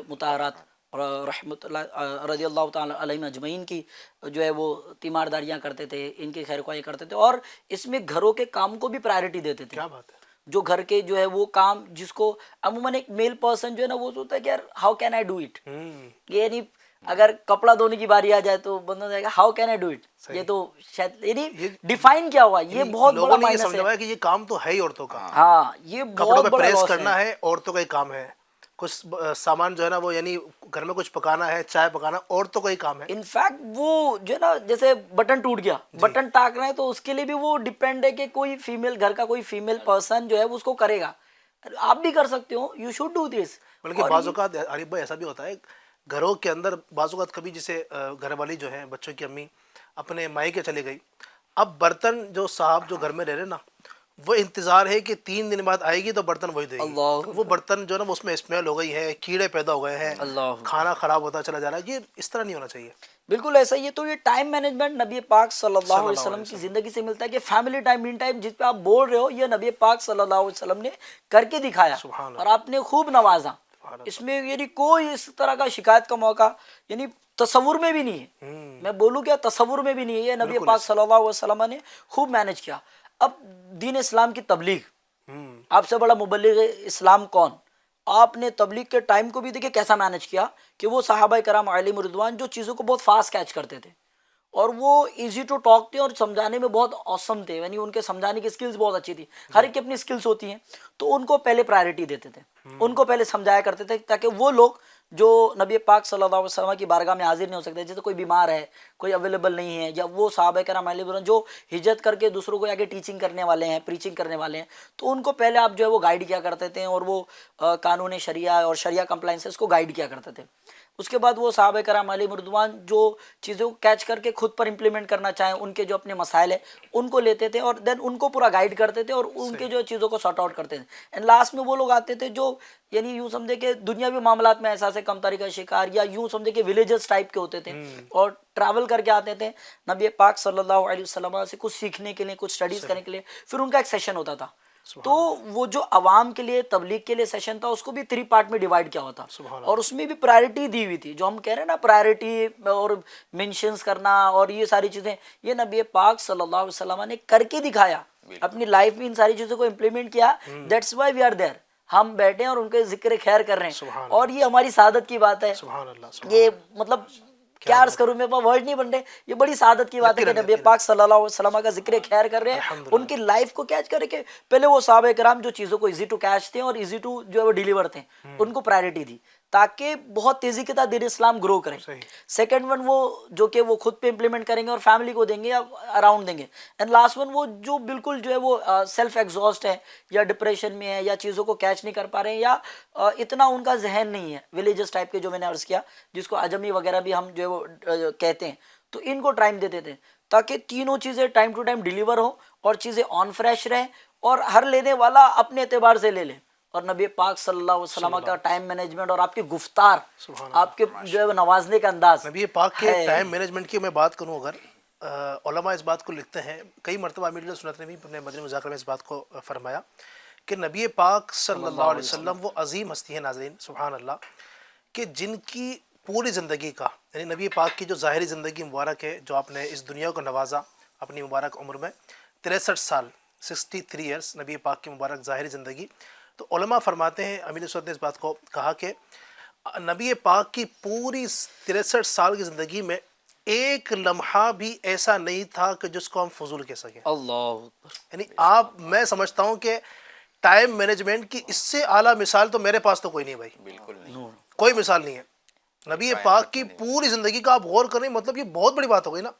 مطہرات رحمۃ اللہ رضی اللہ تعالیٰ علیہم اجمعین کی جو ہے وہ تیمارداریاں کرتے تھے، ان کی خیر خواہی کرتے تھے، اور اس میں گھروں کے کام کو بھی پرائرٹی دیتے تھے. کیا بات ہے. جو گھر کے جو ہے وہ کام، جس کو عموماً ایک میل پرسن جو ہے نا وہ سوچتا ہے کہ یار how can I do it. یعنی اگر کپڑا دھونے کی باری آ جائے تو بندہ جائے گا how can I do it. یہ تو شاید یعنی ڈیفائن کیا ہوا، یہ بہت بڑا مائنس ہے کہ یہ کام تو ہے ہی عورتوں کا. ہاں، یہ بہت بڑا پریس کرنا ہے عورتوں کا ہی کام ہے. کچھ سامان جو ہے نا وہ، یعنی گھر میں کچھ پکانا ہے، چائے پکانا، عورتوں کا ہی کام ہے. انفیکٹ وہ جو ہے نا جیسے بٹن ٹوٹ گیا، بٹن ٹاک رہے ہیں، تو اس کے لیے بھی وہ ڈیپینڈ ہے کہ کوئی فیمیل، گھر کا کوئی فیمیل پرسن جو ہے وہ اس کو کرے گا. آپ بھی کر سکتے ہو، یو شوڈ ڈو دس. بلکہ بعض اوقات عارف بھائی ایسا بھی ہوتا ہے گھروں کے اندر، بعض اوقات کبھی جیسے گھر والی جو ہے، بچوں کی امی اپنے مائکے چلے گئی، اب برتن جو صاحب جو گھر میں رہ رہے نا، وہ انتظار ہے کہ 3 دن بعد آئے گی تو برتن وہی دے گی. وہ برتن جو ہے نا اس میں اسمیل ہو گئی ہے، کیڑے پیدا ہو گئے ہیں، کھانا خراب ہوتا چلا جا رہا ہے. یہ اس طرح نہیں ہونا چاہیے. بالکل ایسا ہی ہے. تو یہ ٹائم مینجمنٹ نبی پاک صلی اللہ علیہ وسلم کی زندگی سے ملتا ہے کہ فیملی ٹائم، مین ٹائم جس پہ آپ بول رہے ہو، یہ نبی پاک صلی اللہ علیہ وسلم نے کر کے دکھایا، اور آپ نے خوب نوازا. اس میں یعنی کوئی اس طرح کا شکایت کا موقع یعنی تصور میں بھی نہیں ہے. میں بولوں کیا تصور میں بھی نہیں ہے. یہ نبی پاک صلی اللہ علیہ وسلم نے خوب مینج کیا. اب دین اسلام کی تبلیغ, آپ سے بڑا مبلغ اسلام کون؟ آپ نے تبلیغ کے ٹائم کو بھی دیکھیں کیسا مینج کیا کہ وہ صحابہ کرام علیہم رضوان جو چیزوں کو بہت فاسٹ کیچ کرتے تھے اور وہ ایزی ٹو ٹاک تھے اور سمجھانے میں بہت اوسم تھے, یعنی ان کے سمجھانے کی سکلز بہت اچھی تھی. ہر ایک کی اپنی سکلز ہوتی ہیں, تو ان کو پہلے پرائرٹی دیتے تھے, ان کو پہلے سمجھایا کرتے تھے تاکہ وہ لوگ جو نبی پاک صلی اللہ علیہ وسلم کی بارگاہ میں حاضر نہیں ہو سکتے, جیسے کوئی بیمار ہے, کوئی اویلیبل نہیں ہے, یا وہ صحابہ کرام علیہ وسلم جو ہجرت کر کے دوسروں کو آگے ٹیچنگ کرنے والے ہیں, پریچنگ کرنے والے ہیں, تو ان کو پہلے آپ جو ہے وہ گائیڈ کیا کرتے تھے اور وہ قانون شریعہ اور شریعہ کمپلائنسز کو گائیڈ کیا کرتے تھے. اس کے بعد وہ صحابہ کرام علیہ رضوان جو چیزوں کو کیچ کر کے خود پر امپلیمنٹ کرنا چاہیں, ان کے جو اپنے مسائل ہیں ان کو لیتے تھے اور دین ان کو پورا گائیڈ کرتے تھے اور ان کے جو چیزوں کو سارٹ آؤٹ کرتے تھے. اینڈ لاسٹ میں وہ لوگ آتے تھے جو یعنی یوں سمجھے کہ دنیاوی معاملات میں احساس کمتری کا شکار, یا یوں سمجھے کہ ولیجز ٹائپ کے ہوتے تھے اور ٹریول کر کے آتے تھے نبی پاک صلی اللہ علیہ وسلم سے کچھ سیکھنے کے لیے, کچھ اسٹڈیز کرنے کے لیے. پھر ان کا ایک سیشن ہوتا تھا, تو وہ جو عوام کے لیے تبلیغ کے لیے سیشن تھا اس کو بھی 3 پارٹ میں ڈیوائیڈ کیا ہوتا, اور اس میں بھی پرائرٹی دی ہوئی تھی. جو ہم کہہ رہے ہیں نا پرائرٹی اور مینشنز کرنا اور یہ ساری چیزیں, یہ نبی پاک صلی اللہ علیہ وسلم نے کر کے دکھایا, اپنی لائف میں ان ساری چیزوں کو امپلیمنٹ کیا. That's why we are there, ہم بیٹھے ہیں اور ان کے ذکر خیر کر رہے ہیں, اور یہ ہماری سعادت کی بات ہے. یہ مطلب کیا عرض کروں, میرے پاس ورڈ نہیں بن رہے. یہ بڑی سعادت کی بات ہے کہ نبی پاک صلی اللہ علیہ وسلم کا ذکر خیر کر رہے ہیں, ان کی لائف کو کیچ کرے. کہ پہلے وہ صحابہ کرام جو چیزوں کو ایزی ٹو کیچ تھے اور ایزی ٹو جو ہے وہ ڈیلیور تھے, ان کو پرائرٹی دی تاکہ بہت تیزی کے ساتھ دین اسلام گرو کرے. سیکنڈ ون وہ جو کہ وہ خود پہ امپلیمنٹ کریں گے اور فیملی کو دیں گے یا اراؤنڈ دیں گے. اینڈ لاسٹ ون وہ جو بالکل جو ہے وہ سیلف ایگزاسٹ ہے یا ڈپریشن میں ہے یا چیزوں کو کیچ نہیں کر پا رہے ہیں یا اتنا ان کا ذہن نہیں ہے, ولیجز ٹائپ کے جو میں نے عرض کیا, جس کو عجمی وغیرہ بھی ہم جو ہے وہ کہتے ہیں, تو ان کو ٹائم دیتے تھے تاکہ تینوں چیزیں ٹائم ٹو ٹائم ڈیلیور ہوں اور چیزیں آن فریش رہیں اور ہر لینے والا اپنے اعتبار سے لے لے. اور نبی پاک صلی اللہ علیہ وسلم کا ٹائم مینجمنٹ اور آپ کی گفتار, آپ کے جو ہے نوازنے کا انداز, نبی پاک کے ٹائم مینجمنٹ کی میں بات کروں, اگر علماء اس بات کو لکھتے ہیں, کئی مرتبہ امیر سنت نے بھی اپنے مدنی مذاکرہ میں اس بات کو فرمایا کہ نبی پاک صلی اللہ علیہ وسلم وہ عظیم ہستی ہیں, ناظرین سبحان اللہ, کہ جن کی پوری زندگی کا, یعنی نبی پاک کی جو ظاہری زندگی مبارک ہے, جو آپ نے اس دنیا کو نوازا اپنی مبارک عمر میں 63 سال 63 ایئرس نبی پاک کی مبارک ظاہری زندگی. تو علماء فرماتے ہیں, امیر سعود نے اس بات کو کہا کہ نبی پاک کی پوری 63 سال کی زندگی میں ایک لمحہ بھی ایسا نہیں تھا کہ جس کو ہم فضول کہہ سکیں. اللہ, یعنی میں سمجھتا ہوں کہ ٹائم مینجمنٹ کی اس سے اعلیٰ مثال تو میرے پاس تو کوئی نہیں بھائی, بالکل نہیں, کوئی مثال نہیں ہے. نبی پاک کی پوری زندگی کا آپ غور کریں, مطلب یہ بہت بڑی بات ہو گئی نا.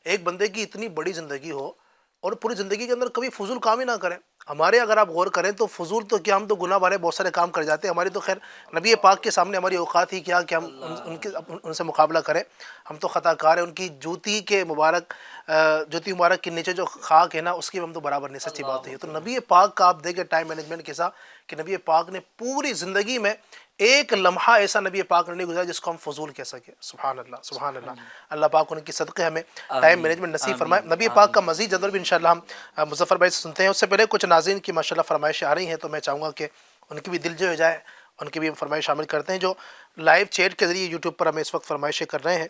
ایک بندے کی اتنی بڑی زندگی ہو اور پوری زندگی کے اندر کبھی فضول کام ہی نہ کریں. ہمارے اگر آپ غور کریں تو فضول تو کیا, ہم تو گناہ والے بہت سارے کام کر جاتے ہیں. ہماری تو خیر نبی پاک کے سامنے ہماری اوقات ہی کیا کہ ہم ان سے مقابلہ کریں. ہم تو خطا کار ہیں. ان کی جوتی مبارک کے نیچے جو خاک ہے نا, اس کی ہم تو برابر نہیں. سچی بات ہے. تو نبی پاک کا آپ دیکھیں ٹائم مینجمنٹ کے ساتھ کہ نبی پاک نے پوری زندگی میں ایک لمحہ ایسا نبی پاک نے نہیں گزارا جس کو ہم فضول کہہ سکیں. سبحان اللہ سبحان اللہ. اللہ پاک ان کی صدقے ہمیں ٹائم مینجمنٹ نصیب فرمائے. نبی پاک کا مزید جدول بھی انشاءاللہ ہم مظفر بھائی سے سنتے ہیں. اس سے پہلے کچھ ناظرین کی ماشاءاللہ فرمائشیں آ رہی ہیں, تو میں چاہوں گا کہ ان کی بھی دل جو ہو جائے, ان کی بھی ہم فرمائش شامل کرتے ہیں. جو لائیو چیٹ کے ذریعے یوٹیوب پر ہمیں اس وقت فرمائشیں کر رہے ہیں,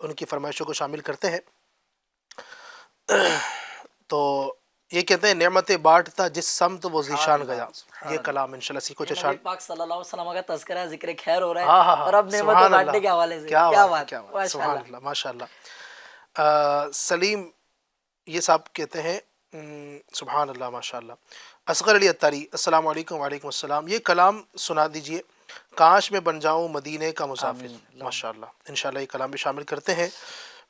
ان کی فرمائشوں کو شامل کرتے ہیں. تو یہ کہتے ہیں نعمت بانٹتا جس سمت وہ ذیشان گیا. یہ کلام انشاءاللہ سیکھو چشان. پاک صلی اللہ علیہ وسلم کا تذکرہ ذکر خیر ہو رہا ہے, اور اب نعمت بانٹنے کے حوالے سے کیا بات, سبحان اللہ ماشاء اللہ. سلیم یہ صاحب کہتے ہیں سبحان اللہ ماشاء اللہ. اصغر علی اتاری السلام علیکم. وعلیکم السلام. یہ کلام سنا دیجئے, کاش میں بن جاؤں مدینے کا مسافر. ماشاء اللہ انشاءاللہ یہ کلام بھی شامل کرتے ہیں.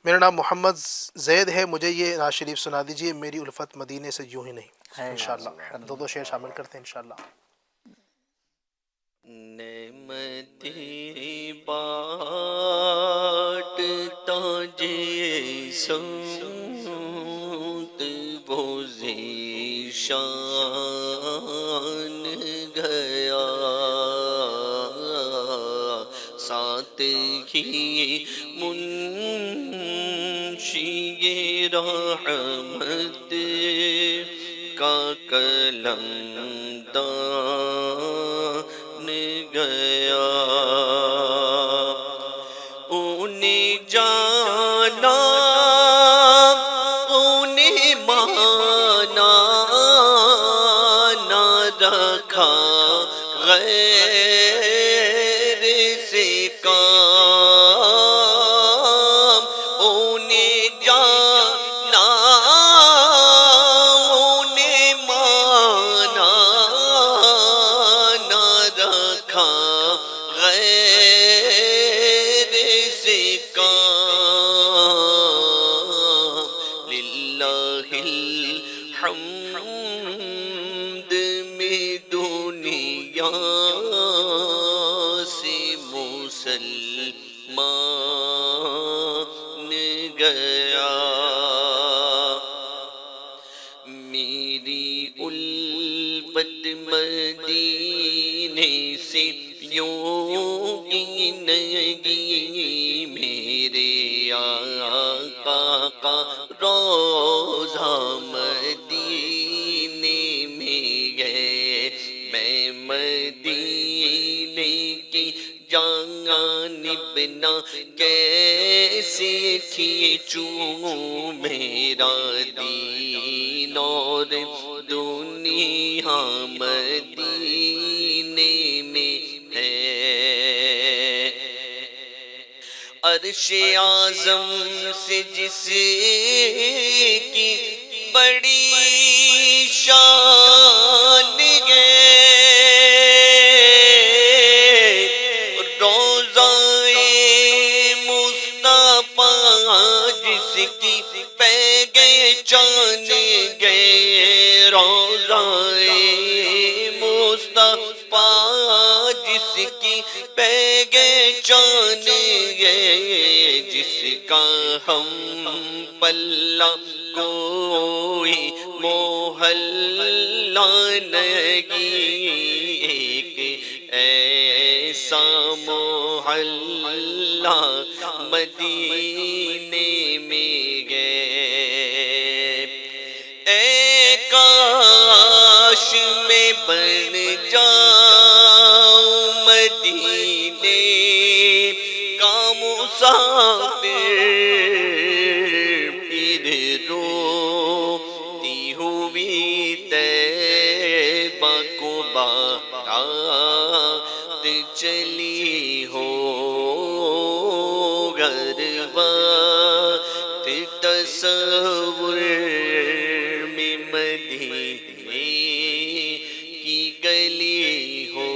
میرا نام محمد زید ہے, مجھے یہ نعت شریف سنا دیجئے, میری الفت مدینے سے یوں ہی نہیں. انشاءاللہ دو شعر شامل کرتے ہیں انشاءاللہ. نعمتی بانٹتا جیسے وہ ذیشان گیا, ساتھ ہی منشی رحمت کا قلم گیا انہیں جانا انہیں مانا نہ رکھا غیر سے کام انہیں جانا انہیں مانا نہ رکھا غیر سے کام للہ الحمد میں دنیا سے مسلمان گیا میری الفت مدینے سے یوں گنگی میرے آقا کا روضہ مدینے میں گئے میں مدینے کی جانب نہ کیسے کھینچوں میرا دین اور دنیا مدینے میں ہے عرش اعظم سے جس کی بڑی شان ہے روضہ مصطفیٰ جس کی پہچان گئے روضہ مصطفیٰ جس کی پہچان گئے جس کا ہم پلہ کوئی محلہ نہیں ایک ایسا محلہ مدینے میں گئے اے کاش میں بن جاؤں مدینے کا مسافر پھر روتی ہوئی طیبہ کو بارات چلی ہو گر وقت تصور میں مدینے کی گلی ہو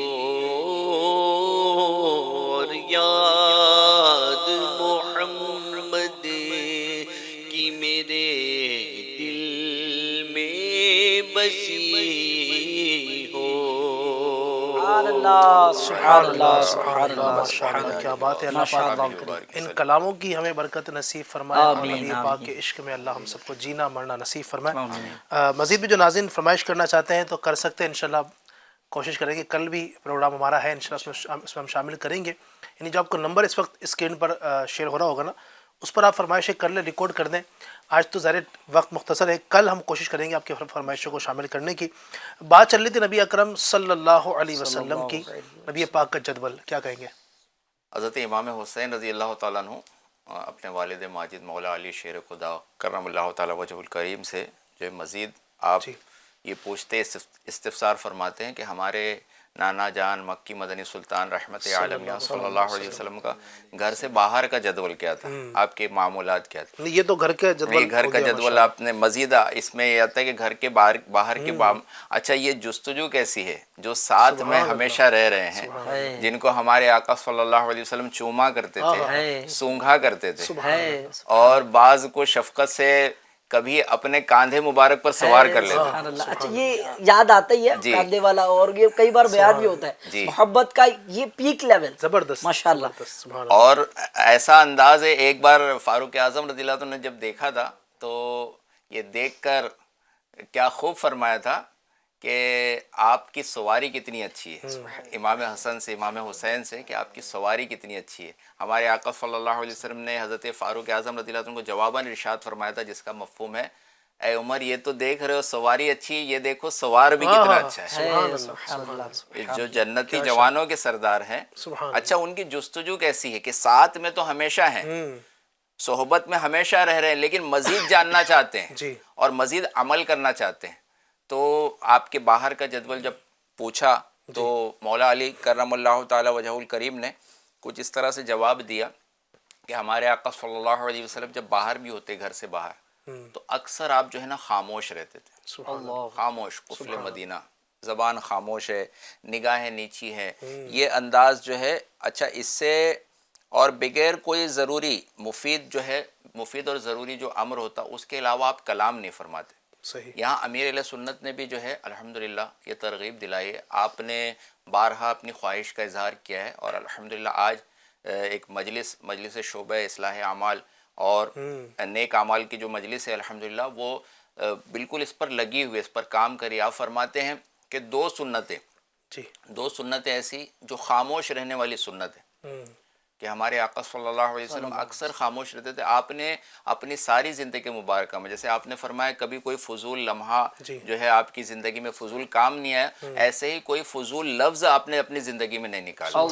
اور یاد محمد کی میرے دل میں بسی ہو سبحان اللہ سبحان اللہ ماشاءاللہ کیا بات ہے. اللہ پاک ان کلاموں کی ہمیں برکت نصیب فرمائے اور نبی پاک کے عشق میں اللہ ہم سب کو جینا مرنا نصیب فرمائے. مزید بھی جو ناظرین فرمائش کرنا چاہتے ہیں تو کر سکتے ہیں انشاءاللہ. کوشش کریں گے کل بھی پروگرام ہمارا ہے انشاءاللہ اس میں ہم شامل کریں گے. یعنی جو آپ کو نمبر اس وقت اسکرین پر شیئر ہو رہا ہوگا نا اس پر آپ فرمائشیں کر لیں ریکارڈ کر دیں. آج تو ظاہر وقت مختصر ہے کل ہم کوشش کریں گے آپ کی فرمائشوں کو شامل کرنے کی. بات چل رہی تھی نبی اکرم صلی اللہ علیہ وسلم کی نبی پاک کا جدول کیا کہیں گے؟ حضرت امام حسین رضی اللہ تعالیٰ عنہ اپنے والد ماجد مولا علی شیر خدا کرم اللہ تعالیٰ وجہ الکریم سے جو مزید آپ یہ پوچھتے استفسار فرماتے ہیں کہ ہمارے نانا جان مکی مدنی سلطان رحمت عالمیہ صلی اللہ علیہ وسلم کا گھر سے باہر کا جدول کیا تھا، آپ کے معمولات کیا تھے؟ یہ تو گھر کا جدول گھر کا جدول آپ نے مزید اس میں یہ آتا ہے کہ گھر کے باہر کے اچھا یہ جستجو کیسی ہے جو ساتھ میں ہمیشہ رہ رہے ہیں، جن کو ہمارے آقا صلی اللہ علیہ وسلم چوما کرتے تھے، سونگھا کرتے تھے، اور بعض کو شفقت سے کبھی اپنے کاندھے مبارک پر سوار کر لیتے ہیں. اچھا یہ یاد آتا ہی ہے کاندھے والا، اور یہ کئی بار بیان بھی ہوتا ہے محبت کا یہ پیک لیول زبردست ماشاءاللہ. اور ایسا انداز ہے ایک بار فاروق اعظم رضی اللہ عنہ نے جب دیکھا تھا تو یہ دیکھ کر کیا خوب فرمایا تھا کہ آپ کی سواری کتنی اچھی ہے، امام حسن سے امام حسین سے کہ آپ کی سواری کتنی اچھی ہے. ہمارے آقا صلی اللہ علیہ وسلم نے حضرت فاروق اعظم رضی اللہ عنہ کو جواباً ارشاد فرمایا تھا جس کا مفہوم ہے اے عمر یہ تو دیکھ رہے ہو سواری اچھی، یہ دیکھو سوار بھی کتنا اچھا ہے. سبحان اللہ جو جنتی جوانوں کے سردار ہیں. سبحان اچھا ان کی جستجو کیسی ہے کہ ساتھ میں تو ہمیشہ ہیں، صحبت میں ہمیشہ رہ رہے ہیں، لیکن مزید جاننا چاہتے ہیں جی اور مزید عمل کرنا چاہتے ہیں. تو آپ کے باہر کا جدول جب پوچھا تو مولا علی کرم اللہ تعالی وجہ الکریم نے کچھ اس طرح سے جواب دیا کہ ہمارے آقا صلی اللہ علیہ وسلم جب باہر بھی ہوتے گھر سے باہر تو اکثر آپ جو ہے نا خاموش رہتے تھے. سبحان خاموش، قفل مدینہ، زبان خاموش ہے، نگاہیں نیچی ہے. یہ انداز جو ہے اچھا اس سے اور بغیر کوئی ضروری مفید جو ہے مفید اور ضروری جو امر ہوتا اس کے علاوہ آپ کلام نہیں فرماتے. صحیح. یہاں امیر علیہ سنت نے بھی جو ہے الحمدللہ یہ ترغیب دلائی ہے. آپ نے بارہا اپنی خواہش کا اظہار کیا ہے اور الحمدللہ آج ایک مجلس شعبہ اصلاح اعمال اور نیک اعمال کی جو مجلس ہے الحمدللہ وہ بالکل اس پر لگی ہوئی، اس پر کام کری. آپ فرماتے ہیں کہ دو سنتیں ایسی جو خاموش رہنے والی سنت ہے کہ ہمارے آقا صلی اللہ علیہ وسلم اکثر خاموش رہتے تھے. آپ نے اپنی ساری زندگی مبارکہ میں جیسے آپ نے فرمایا کبھی کوئی فضول لمحہ جو ہے آپ کی زندگی میں فضول کام نہیں آیا، ایسے ہی کوئی فضول لفظ آپ نے اپنی زندگی میں نہیں نکالا.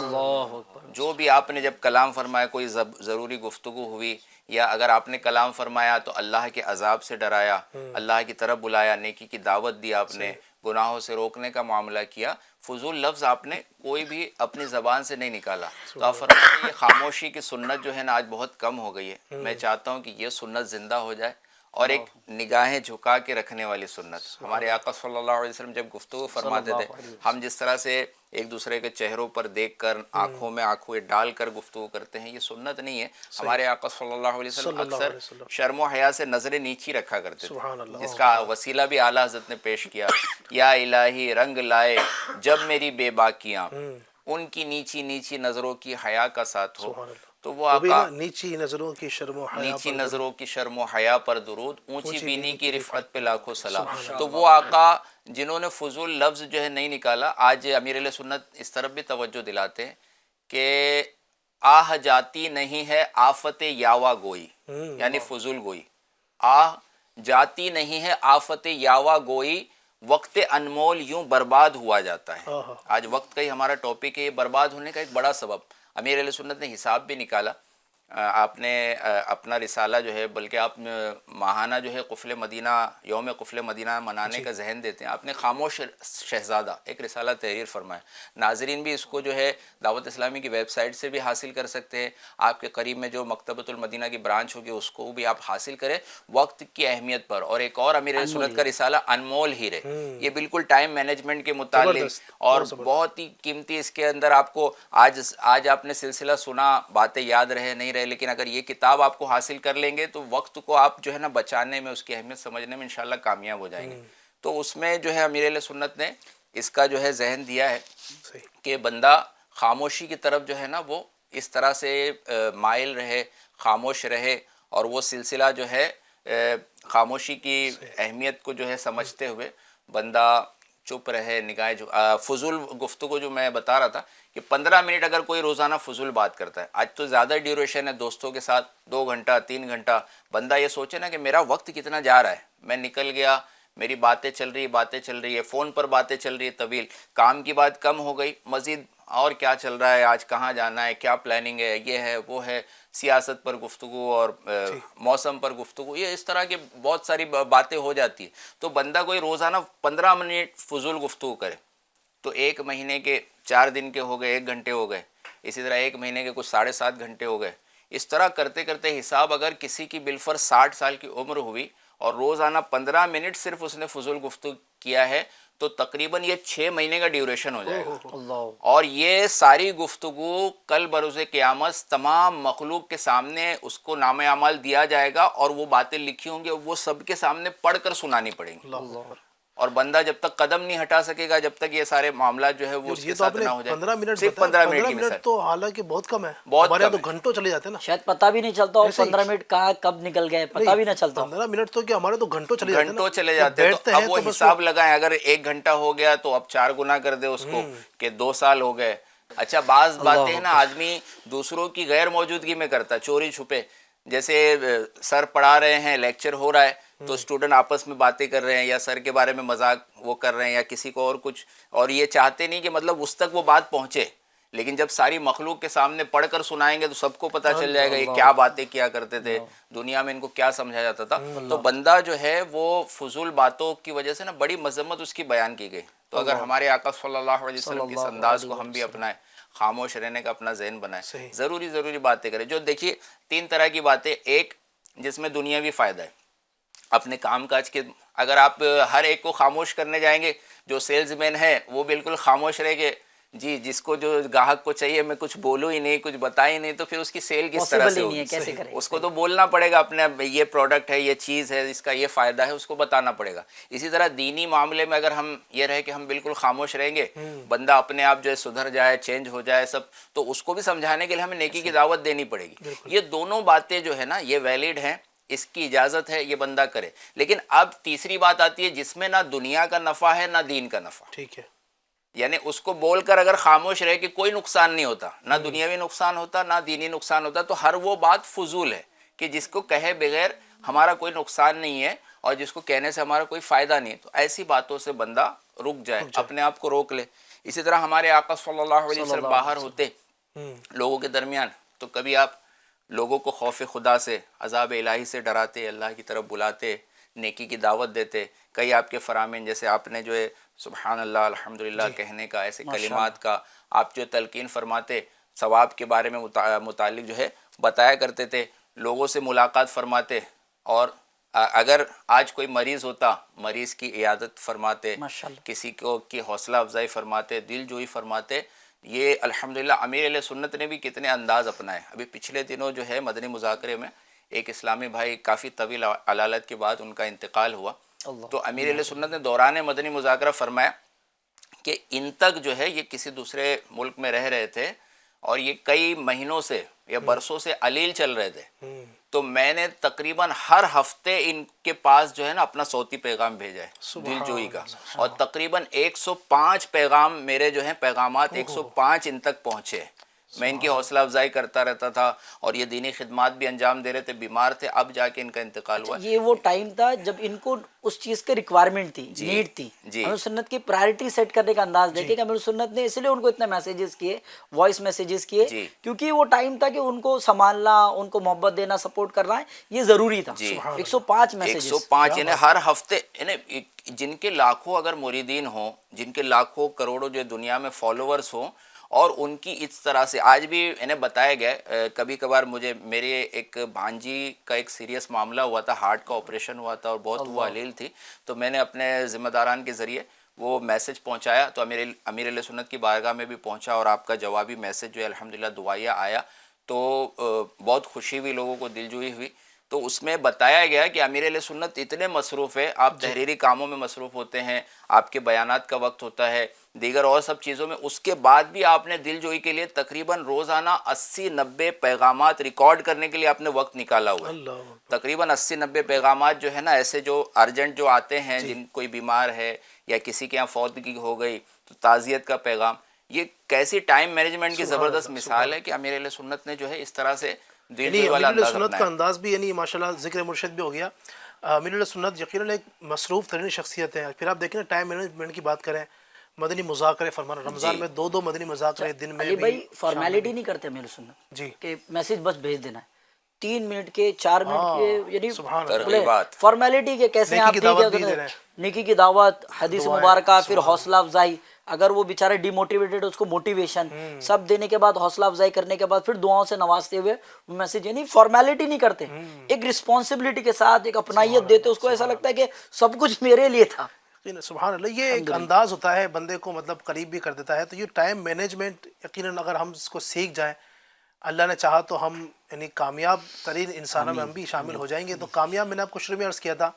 جو بھی آپ نے جب کلام فرمایا، کوئی ضروری گفتگو ہوئی یا اگر آپ نے کلام فرمایا تو اللہ کے عذاب سے ڈرایا، اللہ کی طرف بلایا، نیکی کی دعوت دی، آپ نے گناہوں سے روکنے کا معاملہ کیا، فضول لفظ آپ نے کوئی بھی اپنی زبان سے نہیں نکالا. تو آپ فرماتے ہیں یہ خاموشی کی سنت جو ہے نا آج بہت کم ہو گئی ہے. میں چاہتا ہوں کہ یہ سنت زندہ ہو جائے اور ایک نگاہیں جھکا کے رکھنے والی سنت. ہمارے آقا صلی اللہ علیہ وسلم جب گفتگو فرماتے تھے ہم جس طرح سے ایک دوسرے کے چہروں پر دیکھ کر آنکھوں میں آنکھیں ڈال کر گفتگو کرتے ہیں، یہ سنت نہیں ہے. ہمارے آقا صلی اللہ علیہ وسلم اکثر شرم و حیا سے نظریں نیچی رکھا کرتے تھے، جس کا وسیلہ بھی اعلیٰ حضرت نے پیش کیا. یا الہی رنگ لائے جب میری بے باکیاں، ان کی نیچی نیچی نظروں کی حیا کا ساتھ ہو. تو وہ آقا نیچی نظروں کی شرم و حیا نیچی نظروں کی شرم و حیا پر درود، اونچی بینی کی رفعت پہ لاکھوں سلام. تو وہ آقا جنہوں نے فضول لفظ جو ہے نہیں نکالا. آج امیر علیہ سنت اس طرف بھی توجہ دلاتے ہیں کہ آہ جاتی نہیں ہے آفت یاوا گوئی، یعنی فضول گوئی. آہ جاتی نہیں ہے آفت یاوا گوئی، وقت انمول یوں برباد ہوا جاتا ہے. آج وقت کا ہی ہمارا ٹاپک ہے، یہ برباد ہونے کا ایک بڑا سبب. امیر علیہ سنت نے حساب بھی نکالا. آپ نے اپنا رسالہ جو ہے بلکہ آپ ماہانہ جو ہے قفل مدینہ، یوم قفل مدینہ منانے کا ذہن دیتے ہیں. آپ نے خاموش شہزادہ ایک رسالہ تحریر فرمایا. ناظرین بھی اس کو جو ہے دعوت اسلامی کی ویب سائٹ سے بھی حاصل کر سکتے ہیں. آپ کے قریب میں جو مکتبۃ المدینہ کی برانچ ہوگی اس کو بھی آپ حاصل کریں. وقت کی اہمیت پر. اور ایک اور امیر علیہ سنت کا رسالہ انمول ہیرے، یہ بالکل ٹائم مینجمنٹ کے متعلق اور بہت ہی قیمتی. اس کے اندر آپ کو آج آپ نے سلسلہ سنا، باتیں یاد رہے نہیں رہے، لیکن اگر یہ کتاب آپ کو حاصل کر لیں گے تو وقت کو آپ جو ہے نا بچانے میں، اس کی اہمیت سمجھنے میں انشاءاللہ کامیاب ہو جائیں گے. تو اس میں جو ہے امیر علیہ سنت نے اس کا جو ہے ذہن دیا ہے کہ بندہ خاموشی کی طرف جو ہے نا وہ اس طرح سے مائل رہے، خاموش رہے اور وہ سلسلہ جو ہے خاموشی کی اہمیت کو جو ہے سمجھتے ہوئے بندہ چپ رہے، نگاہیں فضول گفتگو جو میں بتا رہا تھا کہ 15 منٹ اگر کوئی روزانہ فضول بات کرتا ہے، آج تو زیادہ ڈیوریشن ہے دوستوں کے ساتھ 2 گھنٹہ 3 گھنٹہ، بندہ یہ سوچے نا کہ میرا وقت کتنا جا رہا ہے، میں نکل گیا، میری باتیں چل رہی ہے، فون پر باتیں چل رہی ہے طویل، کام کی بات کم ہو گئی، مزید اور کیا چل رہا ہے، آج کہاں جانا ہے، کیا پلاننگ ہے، یہ ہے وہ ہے، سیاست پر گفتگو اور موسم پر گفتگو، یہ اس طرح کی بہت ساری باتیں ہو جاتی ہیں. تو بندہ کوئی روزانہ 15 منٹ فضول گفتگو کرے تو 1 مہینے کے 4 دن کے ہو گئے، 1 گھنٹے ہو گئے. اسی طرح 1 مہینے کے کچھ 7.5 گھنٹے ہو گئے. اس طرح کرتے کرتے حساب اگر کسی کی بالفرض 60 سال کی عمر ہوئی اور روزانہ 15 منٹ صرف اس نے فضول گفتگو کیا ہے تو تقریباً یہ 6 مہینے کا ڈیوریشن ہو جائے گا. اور یہ ساری گفتگو کل بروز قیامت تمام مخلوق کے سامنے اس کو نام اعمال دیا جائے گا اور وہ باتیں لکھی ہوں گی، وہ سب کے سامنے پڑھ کر سنانی پڑیں گی. اور بندہ جب تک قدم نہیں ہٹا سکے گا جب تک یہ سارے معاملات جو ہے وہ اس کے ساتھ نہ ہو جائے. 15 منٹ صرف 15 منٹ کی مثال تو حالانکہ بہت کم ہے، بہت ہمارے کم تو گھنٹوں چلے جاتے ہیں نا، شاید پتہ بھی نہیں چلتا ہو 15 منٹ کہاں کب نکل گئے، پتہ بھی نہ چلتا. 15 منٹ تو کیا ہمارے تو گھنٹوں چلے جاتے ہیں، گھنٹوں چلے جاتے ہیں. تو اب وہ حساب لگائیں، اگر 1 گھنٹہ ہو گیا تو اب 4 گنا کر دے اس کو کہ 2 سال ہو گئے. اچھا بعض باتیں نا آدمی دوسروں کی غیر موجودگی میں کرتا ہے، چوری چھپے. جیسے سر پڑھا رہے ہیں، لیکچر ہو رہا ہے تو اسٹوڈنٹ آپس میں باتیں کر رہے ہیں یا سر کے بارے میں مذاق وہ کر رہے ہیں یا کسی کو اور کچھ، اور یہ چاہتے نہیں کہ مطلب اس تک وہ بات پہنچے، لیکن جب ساری مخلوق کے سامنے پڑھ کر سنائیں گے تو سب کو پتہ چل جائے گا یہ کیا باتیں کیا کرتے تھے، دنیا میں ان کو کیا سمجھایا جاتا تھا. تو بندہ جو ہے وہ فضول باتوں کی وجہ سے نا بڑی مذمت اس کی بیان کی گئی. تو اگر ہمارے آقا صلی اللہ علیہ وسلم کے اس انداز کو ہم بھی اپنائیں، خاموش رہنے کا اپنا ذہن بنائیں، ضروری باتیں کریں. جو دیکھیے 3 طرح کی باتیں، ایک جس میں دنیاوی فائدہ ہے، اپنے کام کاج کے، اگر آپ ہر ایک کو خاموش کرنے جائیں گے، جو سیلز مین ہے وہ بالکل خاموش رہے گے، جی جس کو جو گاہک کو چاہیے میں کچھ بولوں ہی نہیں، کچھ بتا ہی نہیں، تو پھر اس کی سیل کس طرح سے ہوگی؟ اس کو تو بولنا پڑے گا اپنے، یہ پروڈکٹ ہے، یہ چیز ہے، اس کا یہ فائدہ ہے، اس کو بتانا پڑے گا. اسی طرح دینی معاملے میں اگر ہم یہ رہے کہ ہم بالکل خاموش رہیں گے، بندہ اپنے آپ جو ہے سدھر جائے، چینج ہو جائے سب، تو اس کو بھی سمجھانے کے لیے ہمیں نیکی کی دعوت دینی پڑے گی. یہ دونوں باتیں جو ہے نا یہ ویلڈ ہیں، اس کی اجازت ہے، یہ بندہ کرے. لیکن اب تیسری بات آتی ہے جس میں نہ دنیا کا نفع ہے نہ دین کا نفع. ٹھیک ہے. یعنی اس کو بول کر اگر خاموش رہے کہ کوئی نقصان نہیں ہوتا، نہ دنیاوی نقصان ہوتا نہ دینی نقصان ہوتا، تو ہر وہ بات فضول ہے کہ جس کو کہے بغیر ہمارا کوئی نقصان نہیں ہے اور جس کو کہنے سے ہمارا کوئی فائدہ نہیں ہے. تو ایسی باتوں سے بندہ رک جائے، اپنے آپ کو روک لے. اسی طرح ہمارے آقا صلی اللہ علیہ وسلم باہر ہوتے لوگوں کے درمیان، تو کبھی آپ لوگوں کو خوف خدا سے، عذاب الہی سے ڈراتے، اللہ کی طرف بلاتے، نیکی کی دعوت دیتے. کئی آپ کے فرامین جیسے آپ نے جو ہے سبحان اللہ الحمدللہ کہنے کا، ایسے کلمات کا آپ جو تلقین فرماتے، ثواب کے بارے میں متعلق جو ہے بتایا کرتے تھے. لوگوں سے ملاقات فرماتے، اور اگر آج کوئی مریض ہوتا مریض کی عیادت فرماتے، کسی کو کی حوصلہ افزائی فرماتے، دل جوئی فرماتے. یہ الحمدللہ امیر علیہ سنت نے بھی کتنے انداز اپنائے. ابھی پچھلے دنوں جو ہے مدنی مذاکرے میں ایک اسلامی بھائی کافی طویل علالت کے بعد ان کا انتقال ہوا، تو امیر علیہ سنت نے دوران مدنی مذاکرہ فرمایا کہ ان تک جو ہے یہ کسی دوسرے ملک میں رہ رہے تھے اور یہ کئی مہینوں سے یا برسوں سے علیل چل رہے تھے. تو میں نے تقریباً ہر ہفتے ان کے پاس جو ہے نا اپنا صوتی پیغام بھیجا ہے دل جوئی کا، اور تقریباً 105 پیغام میرے جو ہیں پیغامات 105 ان تک پہنچے. میں ان کی حوصلہ افزائی کرتا رہتا تھا اور یہ دینی خدمات بھی انجام دے رہے تھے. بیمار تھے، اب جا کے ان کا انتقال ہوا. یہ وہ ٹائم تھا جب ان کو اس چیز کی ریکوائرمنٹ تھی، نیڈ تھی. امیر سنت کی پرائرٹی سیٹ کرنے کا انداز دیکھیں کہ امیر سنت نے اس لیے ان کو اتنے میسیجز کیے، وائس میسیجز کیے، کیونکہ وہ ٹائم تھا کہ ان کو سنبھالنا، ان کو محبت دینا، سپورٹ کرنا یہ ضروری تھا. 105 میسیجز، 105 یعنی ہر ہفتے، یعنی جن کے لاکھوں اگر مریدین ہوں، جن کے لاکھوں کروڑوں جو دنیا میں فالوورز ہوں، اور ان کی اس طرح سے آج بھی انہیں بتایا گیا. کبھی کبھار مجھے میرے ایک بھانجی کا ایک سیریس معاملہ ہوا تھا، ہارٹ کا آپریشن ہوا تھا اور بہت وہ علیل تھی، تو میں نے اپنے ذمہ داران کے ذریعے وہ میسج پہنچایا. تو امیر علیہ سنت کی بارگاہ میں بھی پہنچا اور آپ کا جوابی میسج جو ہے الحمدللہ دعائیہ آیا. تو بہت خوشی ہوئی، لوگوں کو دل جوئی ہوئی. تو اس میں بتایا گیا کہ امیر علیہ سنت اتنے مصروف ہے، آپ تحریری کاموں میں مصروف ہوتے ہیں، آپ کے بیانات کا وقت ہوتا ہے، دیگر اور سب چیزوں میں، اس کے بعد بھی آپ نے دل جوئی کے لیے تقریباً روزانہ 80-90 پیغامات ریکارڈ کرنے کے لیے آپ نے وقت نکالا ہوا ہے. تقریباً 80-90 پیغامات جو ہے نا ایسے جو ارجنٹ جو آتے ہیں، جن کوئی بیمار ہے یا کسی کے یہاں فوتگی ہو گئی تو تعزیت کا پیغام. یہ کیسی ٹائم مینجمنٹ کی زبردست مثال ہے کہ امیر علیہ سنت نے جو ہے اس طرح سے یعنی امیر علیہ سنت کا انداز بھی یعنی ماشاءاللہ ذکر مرشد بھی ہو گیا. امیر علیہ سنت یقیناً ایک مصروف ترین شخصیت ہے. پھر آپ دیکھیں نا ٹائم مینجمنٹ کی بات کریں، مدنی مذاکرے فرمانا، رمضان میں 2 مدنی مذاکرے دن میں. علی بھائی فارمیلٹی نہیں کرتے امیر سنت جی کہ میسج بس بھیج دینا ہے، 3 منٹ کے 4 منٹ کے، یعنی ترغیبات، فارمیلٹی کے کیسے آپ نیکی کی دعوت، حدیث مبارکہ، پھر حوصلہ افزائی. اگر وہ بیچارے ڈی موٹیویٹڈ، اس کو موٹیویشن سب دینے کے بعد، حوصلہ افزائی کرنے کے بعد پھر دعاؤں سے نوازتے ہوئے میسج، یعنی فارمیلٹی نہیں کرتے، ایک رسپانسبلٹی کے ساتھ ایک اپنائیت دیتے. اس کو ایسا لگتا ہے کہ سب کچھ میرے لیے تھا. سبحان اللہ. یہ ایک انداز ہوتا ہے بندے کو مطلب قریب بھی کر دیتا ہے. تو یہ ٹائم مینجمنٹ یقیناً اگر ہم اس کو سیکھ جائیں، اللہ نے چاہا تو ہم یعنی کامیاب ترین انسانوں میں ہم بھی شامل ہو جائیں گے. تو کامیاب، میں نے آپ کو شروع میں عرض کیا تھا،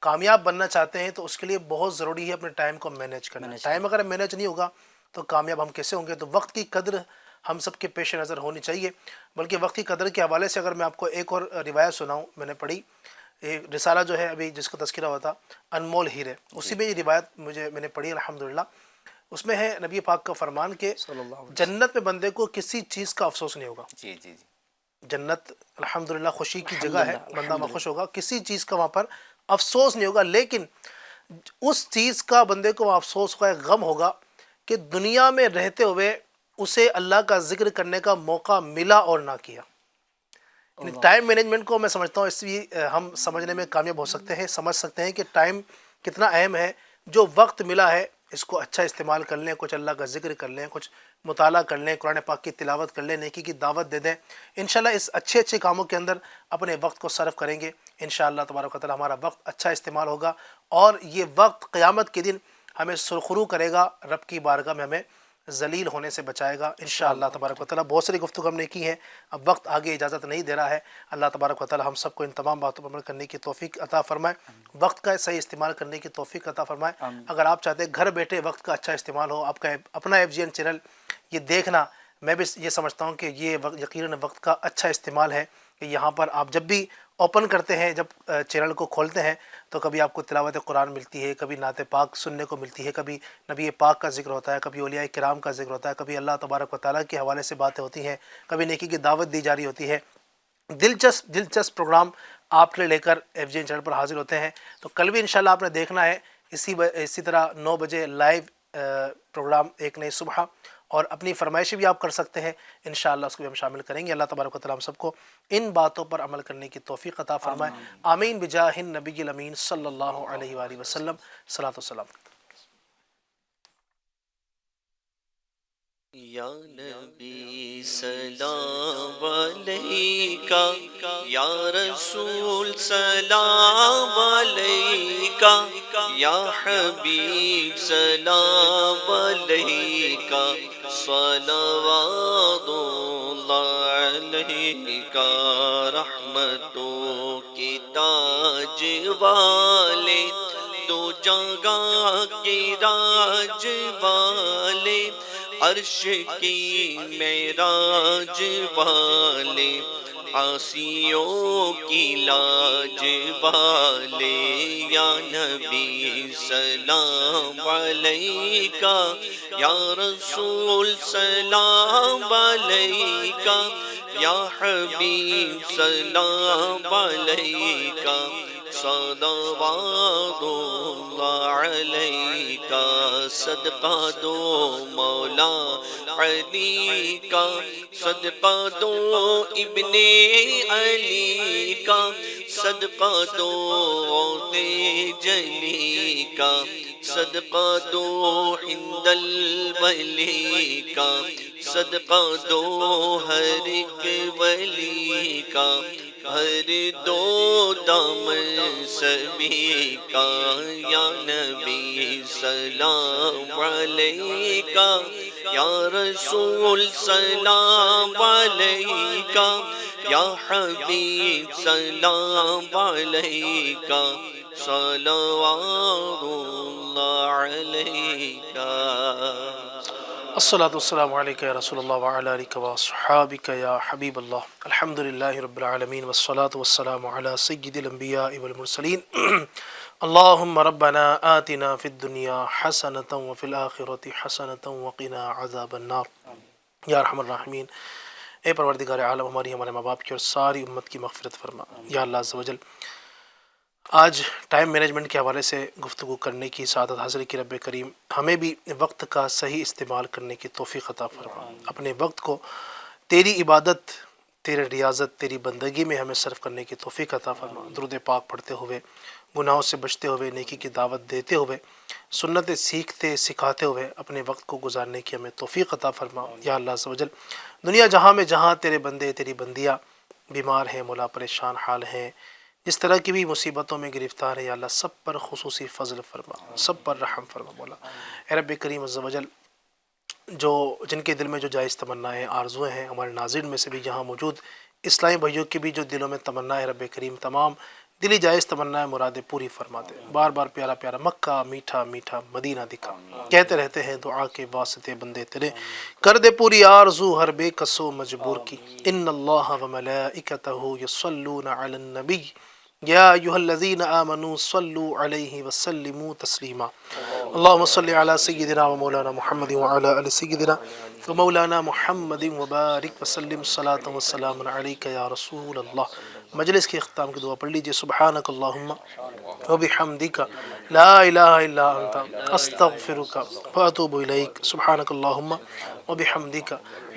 کامیاب بننا چاہتے ہیں تو اس کے لیے بہت ضروری ہے اپنے ٹائم کو مینیج کرنا. ٹائم اگر مینیج نہیں ہوگا تو کامیاب ہم کیسے ہوں گے؟ تو وقت کی قدر ہم سب کے پیش نظر ہونی چاہیے. بلکہ وقت کی قدر کے حوالے سے اگر میں آپ کو ایک اور روایت سناؤں، میں نے پڑھی ایک رسالہ جو ہے ابھی جس کو تذکرہ ہوا تھا انمول ہیرے، اسی میں یہ روایت میں نے پڑھی الحمدللہ. اس میں ہے نبی پاک کا فرمان کہ جنت میں بندے کو کسی چیز کا افسوس نہیں ہوگا. جی جی جی، جنت الحمدللہ خوشی کی جگہ ہے، بندہ وہاں خوش ہوگا، کسی چیز کا وہاں پر افسوس نہیں ہوگا، لیکن اس چیز کا بندے کو افسوس ہوگا، غم ہوگا کہ دنیا میں رہتے ہوئے اسے اللہ کا ذکر کرنے کا موقع ملا اور نہ کیا۔ ٹائم مینجمنٹ کو میں سمجھتا ہوں اس لیے ہم سمجھنے میں کامیاب ہو سکتے ہیں، سمجھ سکتے ہیں کہ ٹائم کتنا اہم ہے۔ جو وقت ملا ہے اس کو اچھا استعمال کر لیں، کچھ اللہ کا ذکر کر لیں، کچھ مطالعہ کر لیں، قرآن پاک کی تلاوت کر لیں، نیکی کی دعوت دے دیں۔ انشاءاللہ اس اچھے کاموں کے اندر اپنے وقت کو صرف کریں گے، انشاءاللہ تبارک و تعالی ہمارا وقت اچھا استعمال ہوگا، اور یہ وقت قیامت کے دن ہمیں سرخرو کرے گا، رب کی بارگاہ میں ہمیں ذلیل ہونے سے بچائے گا انشاءاللہ تبارک و تعالی۔ بہت ساری گفتگو ہم نے کی ہیں، اب وقت آگے اجازت نہیں دے رہا ہے۔ اللہ تبارک و تعالی ہم سب کو ان تمام باتوں پر عمل کرنے کی توفیق عطا فرمائے، وقت کا صحیح استعمال کرنے کی توفیق عطا فرمائے۔ اگر آپ چاہتے ہیں گھر بیٹھے وقت کا اچھا استعمال ہو، آپ کا اپنا FGN چینل یہ دیکھنا، میں بھی یہ سمجھتا ہوں کہ یہ یقیناً وقت کا اچھا استعمال ہے کہ یہاں پر آپ جب بھی اوپن کرتے ہیں، جب چینل کو کھولتے ہیں تو کبھی آپ کو تلاوت قرآن ملتی ہے، کبھی نعت پاک سننے کو ملتی ہے، کبھی نبی پاک کا ذکر ہوتا ہے، کبھی اولیاء کرام کا ذکر ہوتا ہے، کبھی اللہ تبارک و تعالیٰ کے حوالے سے باتیں ہوتی ہیں، کبھی نیکی کی دعوت دی جا رہی ہوتی ہے۔ دلچسپ پروگرام آپ کے لے کر FGN چینل پر حاضر ہوتے ہیں۔ تو کل بھی انشاءاللہ آپ نے دیکھنا ہے اسی طرح 9 بجے لائیو پروگرام ایک نئی صبح، اور اپنی فرمائشیں بھی آپ کر سکتے ہیں، انشاءاللہ اس کو بھی ہم شامل کریں گے۔ اللہ تبارک و تعالیٰ ہم سب کو ان باتوں پر عمل کرنے کی توفیق عطا فرمائے، آمین بجاہ النبی الامین صلی اللہ علیہ وآلہ وسلم۔ صلاۃ والسلام۔ یا نبی سلام علیکہ، یا رسول سلام علیکہ، یا حبیب سلام علیکہ، صلوات اللہ علیکہ، رحمتوں کی تاج والے، دو جگہ کی راج والے، عرش کی معراج والے، عاصیوں کی لاج والے، یا نبی سلام علیکہ، یا رسول سلام علیکہ، یا حبیب سلام علیکہ، صلوات اللہ علیکہ، صدقہ دو مولا علی کا، صدقہ دو ابن علی کا، صدقہ دو غوث جلی کا، صدقہ دو ہند الولی کا، صدقہ دو ہر ایک ولی کا، ہر دو دامن سبھی کا، یا نبی سلام علیکہ، یا رسول سلام علیکہ، یا حبیب سلام علیکہ، صلوات اللہ علیکہ۔ الصلاۃ والسلام علیکہ یا رسول اللہ وعلی آلک واصحابک یا حبیب اللہ۔ الحمدللہ رب العالمین والصلاۃ والسلام علی سید الانبیاء والمرسلین۔ اللہم ربنا آتنا فی الدنیا حسنۃ وفی الآخرۃ حسنۃ وقنا عذاب النار۔ یا ارحم الراحمین، اے پروردگار عالم، ہماری ہمارے ماں باپ کی اور ساری امت کی مغفرت فرما۔ یا اللہ عز و جل، آج ٹائم مینجمنٹ کے حوالے سے گفتگو کرنے کی سعادت حاصل کی رب کریم، ہمیں بھی وقت کا صحیح استعمال کرنے کی توفیق عطا فرما۔ اپنے وقت کو تیری عبادت، تیرے ریاضت، تیری بندگی میں ہمیں صرف کرنے کی توفیق عطا فرما۔ درود پاک پڑھتے ہوئے، گناہوں سے بچتے ہوئے، نیکی کی دعوت دیتے ہوئے، سنتیں سیکھتے سکھاتے ہوئے اپنے وقت کو گزارنے کی ہمیں توفیق عطا فرما۔ یا اللہ عز و جل، دنیا جہاں میں جہاں تیرے بندے تیری بندیاں بیمار ہیں، مولا پریشان حال ہیں، جس طرح کی بھی مصیبتوں میں گرفتار ہے، یا اللہ سب پر خصوصی فضل فرما، سب پر رحم فرما مولا۔ اے رب کریم عز و جل، جن کے دل میں جو جائز تمنائیں آرزویں ہیں، ہمارے ناظرین میں سے بھی یہاں موجود اسلامی بھائیوں کے بھی جو دلوں میں تمنا ہے، رب کریم تمام دلی جائز تمنائیں مرادیں پوری فرما دے۔ بار بار پیارا پیارا مکہ میٹھا میٹھا مدینہ دکھا، کہتے رہتے ہیں دعا کے واسطے بندے تیرے، کر دے پوری آرزو ہر بے کسو مجبور کی۔ ان اللہ و ملائکتہ یصلون علی النبی یا ایھا الذین آمنوا صلوا علیہ وسلموا تسلیما۔ اللہم صلی علی سیدنا و مولانا محمد وعلی آل سیدنا و مولانا محمد وبارک وسلم صلاۃ و سلام علیک یا رسول اللہ مجلس کی اختتام کی دعا پڑھ لیجئے. سبحانک اللہم و بحمدک لا الہ الا انت استغفرک و اتوب الیک. سبحانک اللہم و بحمدک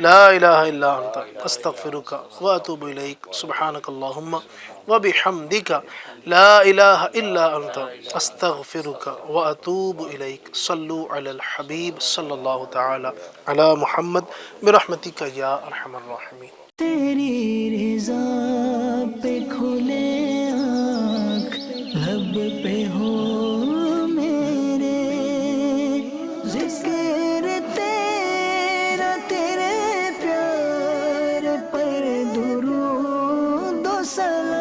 لا الہ الا انت استغفرک و اتوب الیک. سبحانک اللہم و بحمدک لا الہ الا انت استغفرک و اتوب الیک. صلو علی الحبیب صلی اللہ تعالی علی محمد برحمتک یا ارحم الراحمین. تیری رضا پہ کھلے آنکھ لب پہ ہو میرے ذکر تیرا تیرے پیار پر درود و سلام.